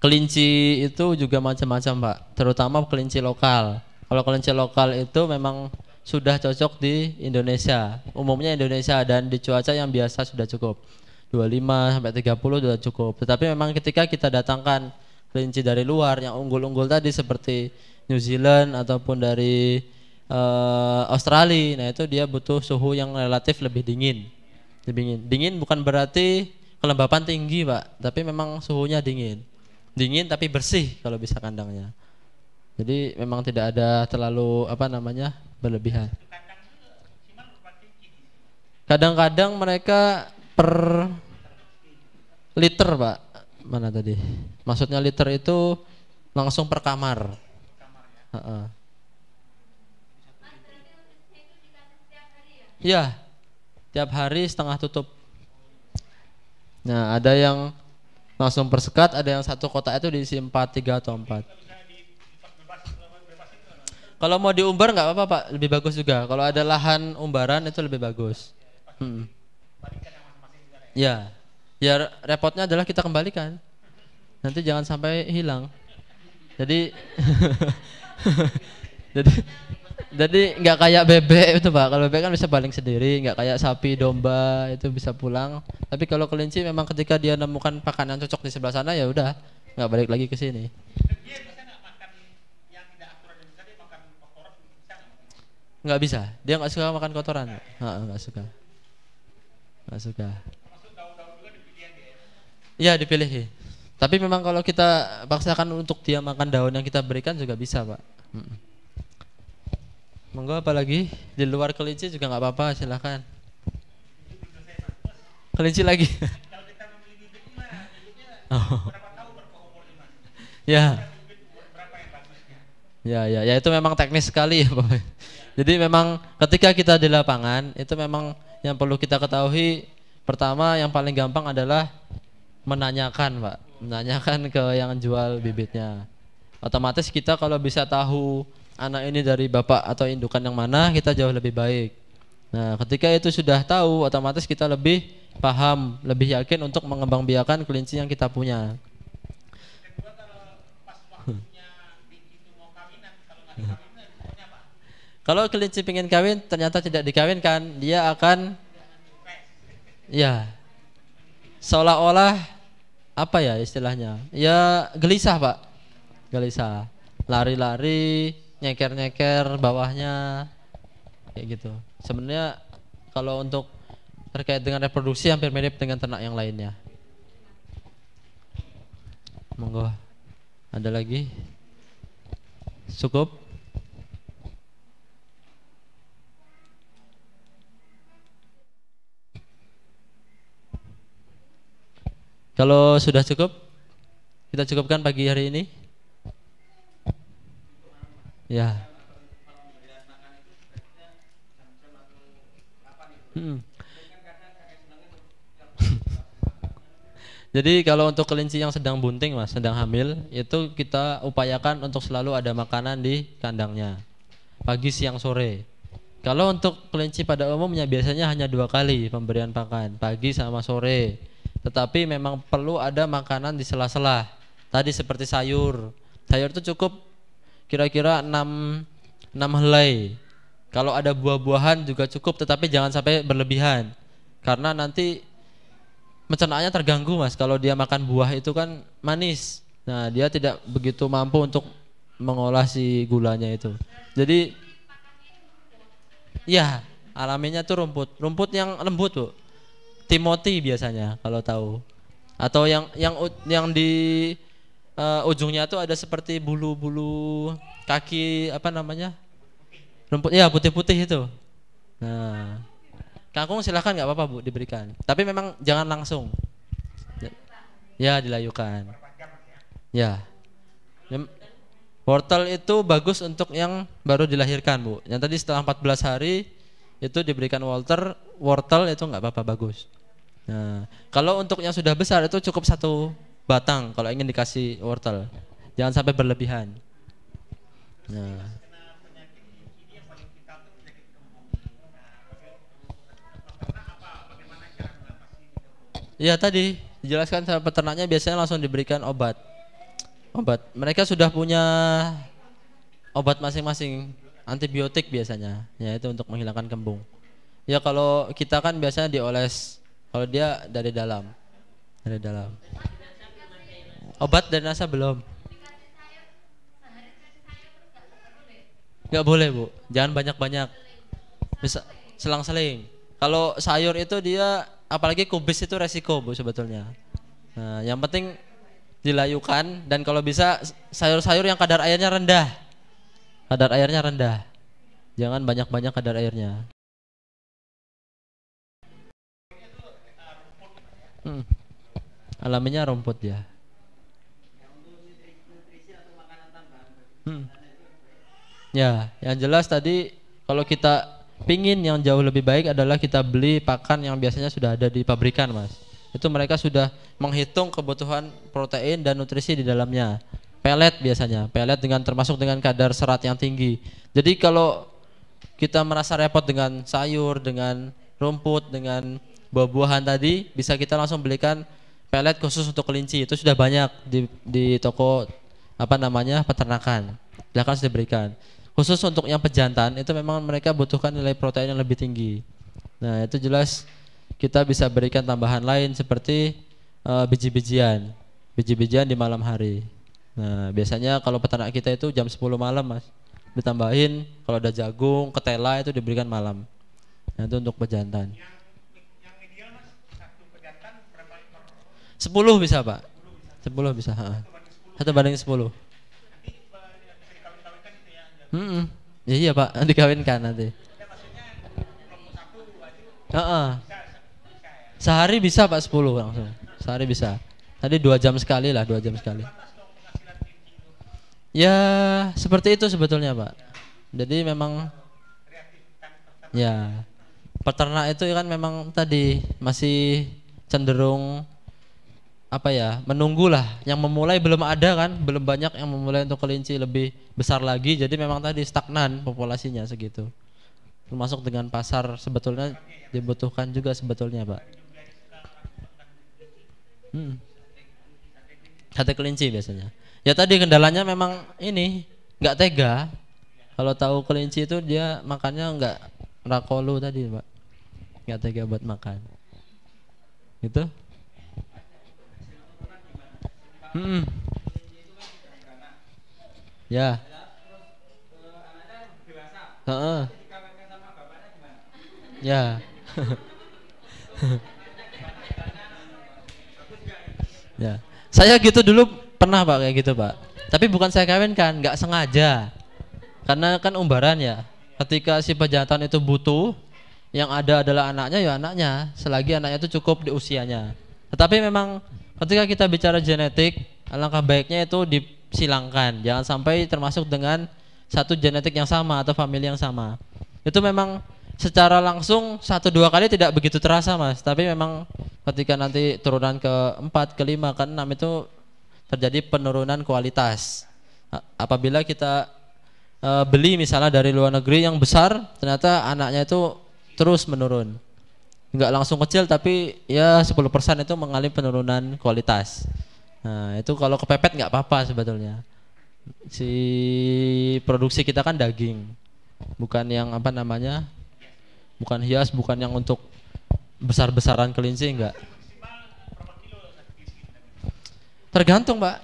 kelinci itu juga macam-macam Pak, terutama kelinci lokal. Kalau kelinci lokal itu memang sudah cocok di Indonesia, umumnya Indonesia, dan di cuaca yang biasa sudah cukup 25 sampai 30 sudah cukup. Tetapi memang ketika kita datangkan kelinci dari luar yang unggul-unggul tadi seperti New Zealand ataupun dari Australia, nah itu dia butuh suhu yang relatif lebih dingin. Dingin bukan berarti kelembapan tinggi Pak, tapi memang suhunya dingin tapi bersih kalau bisa kandangnya. Jadi memang tidak ada terlalu berlebihan. Kadang-kadang mereka per liter Pak. Mana tadi? Maksudnya liter itu langsung per kamar. Ya, tiap hari setengah tutup. Nah, ada yang langsung persekat, ada yang satu kotak itu diisi 4, 3 atau 4. Kalau mau diumbar nggak apa-apa Pak, lebih bagus juga. Kalau ada lahan umbaran itu lebih bagus. Ya repotnya adalah kita kembalikan. Nanti jangan sampai hilang. Jadi jadi nggak kayak bebek itu Pak. Kalau bebek kan bisa baling sendiri, nggak kayak sapi, domba itu bisa pulang. Tapi kalau kelinci memang ketika dia nemukan pakan yang cocok di sebelah sana ya udah nggak balik lagi ke sini. Nggak bisa. Dia nggak suka makan kotoran. Nggak suka. Iya dipilih. Tapi memang kalau kita paksakan untuk dia makan daun yang kita berikan juga bisa Pak. Monggo apa lagi? Di luar kelinci juga nggak apa-apa, silakan. Kelinci lagi. Ya itu memang teknis sekali ya Bapak. Jadi memang ketika kita di lapangan itu memang yang perlu kita ketahui, pertama yang paling gampang adalah menanyakan Pak. Menanyakan ke yang jual bibitnya. Otomatis kita kalau bisa tahu anak ini dari bapak atau indukan yang mana, kita jauh lebih baik. Nah, ketika itu sudah tahu, otomatis kita lebih paham, lebih yakin untuk mengembangbiakan kelinci yang kita punya. Kalau kelinci pengen kawin, ternyata tidak dikawinkan, dia akan seolah-olah apa ya istilahnya? Ya gelisah Pak, gelisah, lari-lari, nyeker-nyeker bawahnya kayak gitu. Sebenarnya kalau untuk terkait dengan reproduksi hampir mirip dengan ternak yang lainnya. Monggo. Ada lagi? Cukup? Kalau sudah cukup, kita cukupkan pagi hari ini. Ya. Jadi kalau untuk kelinci yang sedang bunting Mas, sedang hamil, itu kita upayakan untuk selalu ada makanan di kandangnya, pagi, siang, sore. Kalau untuk kelinci pada umumnya biasanya hanya 2 kali pemberian pakan, pagi sama sore. Tetapi memang perlu ada makanan di sela-sela. Tadi seperti sayur. Sayur itu cukup kira-kira 6 6 helai. Kalau ada buah-buahan juga cukup, tetapi jangan sampai berlebihan. Karena nanti pencernaannya terganggu Mas. Kalau dia makan buah itu kan manis. Nah, dia tidak begitu mampu untuk mengolah si gulanya itu. Jadi ya, alaminya tuh rumput. Rumput yang lembut, Bu. Timothy biasanya kalau tahu. Atau yang di ujungnya tuh ada seperti bulu-bulu kaki apa namanya? Rumput ya putih-putih itu. Nah, kangkung silahkan nggak apa-apa Bu diberikan. Tapi memang jangan langsung. Ya dilayukan. Ya. Wortel itu bagus untuk yang baru dilahirkan Bu. Yang tadi setelah 14 hari itu diberikan wortel itu nggak apa-apa bagus. Nah, kalau untuk yang sudah besar itu cukup 1 batang kalau ingin dikasih wortel. Jangan sampai berlebihan. Nah. Ya tadi dijelaskan sama peternaknya biasanya langsung diberikan obat. Mereka sudah punya obat masing-masing, antibiotik biasanya. Ya itu untuk menghilangkan kembung. Ya kalau kita kan biasanya dioles. Kalau dia dari dalam. Dari dalam. Obat dan rasa belum. Nggak boleh Bu, jangan banyak-banyak. Bisa selang-seling. Kalau sayur itu dia apalagi kubis itu resiko Bu sebetulnya. Nah, yang penting dilayukan dan kalau bisa sayur-sayur yang kadar airnya rendah. Kadar airnya rendah. Jangan banyak-banyak kadar airnya. Alaminya rumput ya. Ya, yang jelas tadi kalau kita pingin yang jauh lebih baik adalah kita beli pakan yang biasanya sudah ada di pabrikan Mas. Itu mereka sudah menghitung kebutuhan protein dan nutrisi di dalamnya. Pelet biasanya, pelet termasuk dengan kadar serat yang tinggi. Jadi kalau kita merasa repot dengan sayur, dengan rumput, dengan buah-buahan tadi, bisa kita langsung belikan pelet khusus untuk kelinci. Itu sudah banyak di toko peternakan. Silahkan sudah berikan. Khusus untuk yang pejantan itu memang mereka butuhkan nilai protein yang lebih tinggi. Nah itu jelas kita bisa berikan tambahan lain seperti biji-bijian di malam hari. Nah biasanya kalau peternak kita itu jam 10 malam Mas, ditambahin kalau ada jagung, ketela itu diberikan malam. Nah itu untuk pejantan. Yang ideal Mas, 1 pejantan berapa ekor? 10 bisa Pak, 10 bisa. 1/10. Ya iya Pak, dikawinkan nanti. Sehari bisa Pak 10 langsung. Sehari bisa. Tadi 2 jam sekali lah, 2 jam sekali. Ya seperti itu sebetulnya Pak. Jadi memang ya peternak itu kan memang tadi masih cenderung menunggulah. Yang memulai belum ada kan, belum banyak yang memulai untuk kelinci lebih besar lagi. Jadi memang tadi stagnan populasinya segitu. Termasuk dengan pasar sebetulnya dibutuhkan juga sebetulnya Pak. Sate kelinci biasanya. Ya tadi kendalanya memang ini nggak tega. Kalau tahu kelinci itu dia makannya nggak rakolu tadi Pak. Nggak tega buat makan. Gitu. Ya. Ya. Ya. Saya gitu dulu pernah Pak kayak gitu Pak. Tapi bukan saya kawinkan, nggak sengaja. Karena kan umbaran ya. Ketika si pejantan itu butuh, yang ada adalah anaknya ya anaknya, selagi anaknya itu cukup di usianya. Tetapi memang ketika kita bicara genetik, alangkah baiknya itu disilangkan. Jangan sampai termasuk dengan satu genetik yang sama atau famili yang sama. Itu memang secara langsung 1-2 kali tidak begitu terasa Mas. Tapi memang ketika nanti turunan ke-4, ke-5, ke-6 itu terjadi penurunan kualitas. Apabila kita beli misalnya dari luar negeri yang besar, ternyata anaknya itu terus menurun. Enggak langsung kecil tapi ya 10% itu mengalami penurunan kualitas. Nah itu kalau kepepet nggak apa-apa sebetulnya. Si produksi kita kan daging. bukan yang apa namanya, bukan hias, bukan yang untuk besar-besaran kelinci, enggak. Tergantung Pak,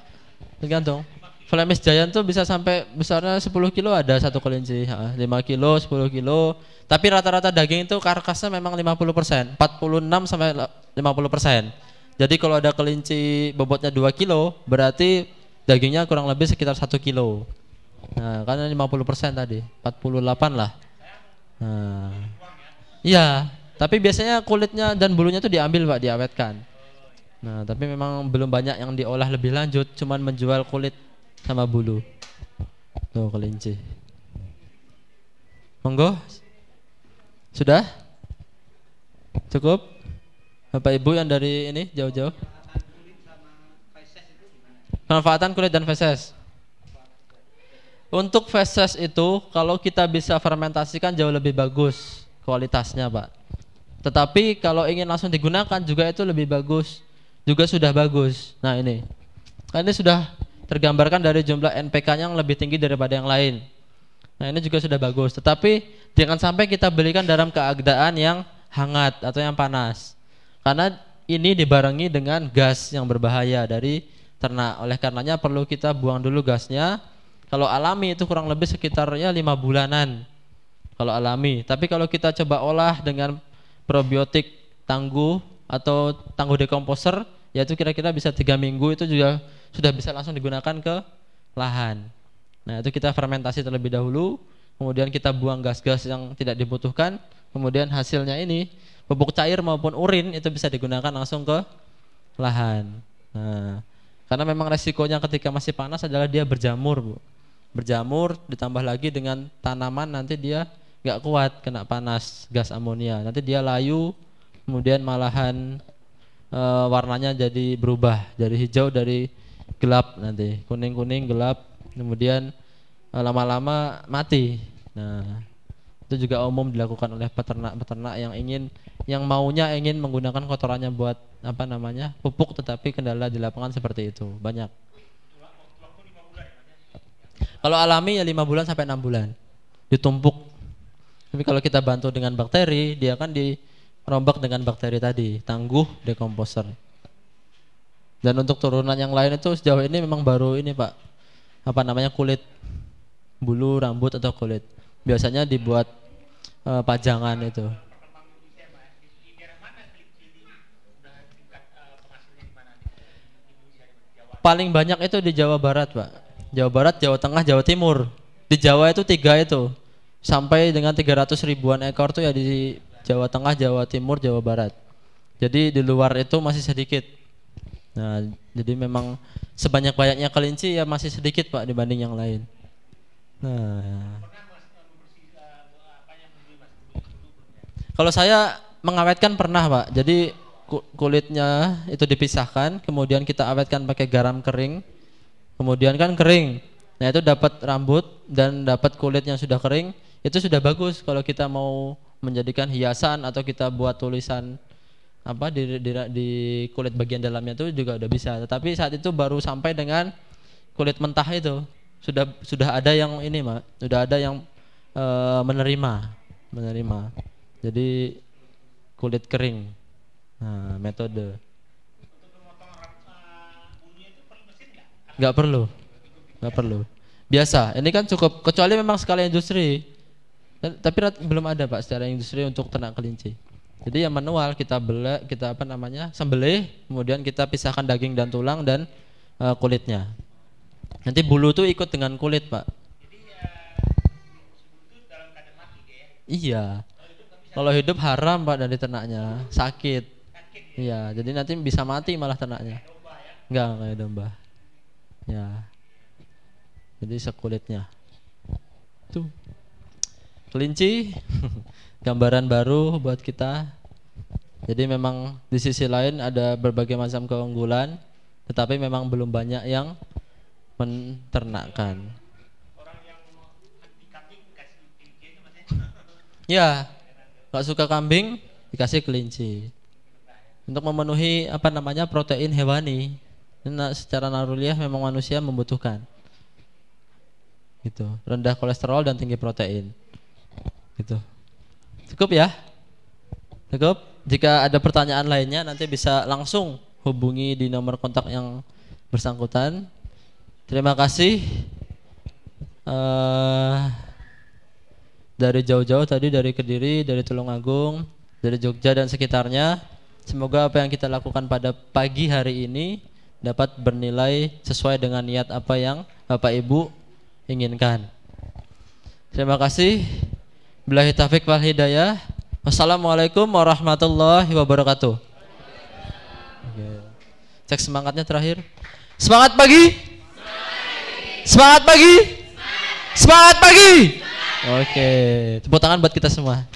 tergantung. Flemish Giant tuh bisa sampai besarnya 10 kilo ada satu kelinci, 5 kilo, 10 kilo. Tapi rata-rata daging itu karkasnya memang 50%, 46 sampai 50%. Jadi kalau ada kelinci bobotnya 2 kilo, berarti dagingnya kurang lebih sekitar 1 kilo. Nah, karena 50% tadi, 48 lah. Nah, iya, tapi biasanya kulitnya dan bulunya tuh diambil Pak, diawetkan. Nah, tapi memang belum banyak yang diolah lebih lanjut, cuman menjual kulit sama bulu. Tuh kelinci. Monggo. Sudah? Cukup? Bapak Ibu yang dari ini jauh-jauh. Pemanfaatan kulit dan feses. Untuk feses itu kalau kita bisa fermentasikan jauh lebih bagus kualitasnya Pak. Tetapi kalau ingin langsung digunakan juga itu lebih bagus. Juga sudah bagus. Nah ini. Kan ini sudah tergambarkan dari jumlah NPK-nya yang lebih tinggi daripada yang lain. Nah ini juga sudah bagus. Tetapi jangan sampai kita belikan dalam keadaan yang hangat atau yang panas. Karena ini dibarengi dengan gas yang berbahaya dari ternak. Oleh karenanya perlu kita buang dulu gasnya. Kalau alami itu kurang lebih sekitar ya 5 bulanan. Kalau alami. Tapi kalau kita coba olah dengan probiotik tangguh atau tangguh dekomposer, yaitu kira-kira bisa 3 minggu itu juga sudah bisa langsung digunakan ke lahan. Nah itu kita fermentasi terlebih dahulu, kemudian kita buang gas-gas yang tidak dibutuhkan, kemudian hasilnya ini pupuk cair maupun urin itu bisa digunakan langsung ke lahan. Nah, karena memang resikonya ketika masih panas adalah dia berjamur Bu. Berjamur ditambah lagi dengan tanaman, nanti dia gak kuat kena panas gas amonia, nanti dia layu, kemudian malahan warnanya jadi berubah, dari hijau dari gelap, nanti kuning-kuning gelap, kemudian lama-lama mati. Nah itu juga umum dilakukan oleh peternak-peternak yang maunya ingin menggunakan kotorannya buat apa namanya pupuk, tetapi kendala di lapangan seperti itu banyak. Kalau alami ya 5 bulan sampai 6 bulan ditumpuk. Tapi kalau kita bantu dengan bakteri, dia kan dirombak dengan bakteri tadi, tangguh dekomposer. Dan untuk turunan yang lain itu sejauh ini memang baru ini Pak, apa namanya kulit bulu, rambut atau kulit. Biasanya dibuat pajangan itu. Paling banyak itu di Jawa Barat Pak. Jawa Barat, Jawa Tengah, Jawa Timur. Di Jawa itu 3 itu. Sampai dengan 300 ribuan ekor tuh ya di Jawa Tengah, Jawa Timur, Jawa Barat. Jadi di luar itu masih sedikit. Nah, jadi memang sebanyak-banyaknya kelinci ya masih sedikit Pak dibanding yang lain. Nah, kalau saya mengawetkan pernah Pak. Jadi kulitnya itu dipisahkan, kemudian kita awetkan pakai garam kering. Kemudian kan kering. Nah, itu dapat rambut dan dapat kulit yang sudah kering. Itu sudah bagus kalau kita mau menjadikan hiasan atau kita buat tulisan apa di kulit bagian dalamnya itu juga udah bisa. Tetapi saat itu baru sampai dengan kulit mentah itu. Sudah ada yang ini, Mak. Sudah ada yang menerima. Jadi kulit kering. Nah, metode. Nggak perlu. Biasa. Ini kan cukup, kecuali memang skala industri. Tapi belum ada Pak secara industri untuk ternak kelinci. Jadi yang manual kita sembelih, kemudian kita pisahkan daging dan tulang dan kulitnya. Nanti bulu tuh ikut dengan kulit Pak. Jadi bulu dalam keadaan mati ya? Iya. Kalau hidup haram Pak dari ternaknya, sakit. Iya. Jadi nanti bisa mati malah ternaknya. Enggak kayak domba. Ya, jadi sekulitnya. Tuh, kelinci, gambaran baru buat kita. Jadi memang di sisi lain ada berbagai macam keunggulan, tetapi memang belum banyak yang menternakkan. Orang yang anti kambing dikasih kelinci itu maksudnya? Ya, nggak suka kambing dikasih kelinci untuk memenuhi apa namanya protein hewani. Nah, secara naluriah memang manusia membutuhkan gitu, rendah kolesterol dan tinggi protein. Gitu. Cukup ya? Cukup? Jika ada pertanyaan lainnya nanti bisa langsung hubungi di nomor kontak yang bersangkutan. Terima kasih. Dari jauh-jauh tadi, dari Kediri, dari Tulungagung, dari Jogja dan sekitarnya. Semoga apa yang kita lakukan pada pagi hari ini dapat bernilai sesuai dengan niat apa yang Bapak Ibu inginkan. Terima kasih. Billahi taufiq wal hidayah. Wassalamualaikum warahmatullahi wabarakatuh. Cek semangatnya terakhir. Semangat pagi. Semangat pagi. Semangat pagi. Oke, tepuk tangan buat kita semua.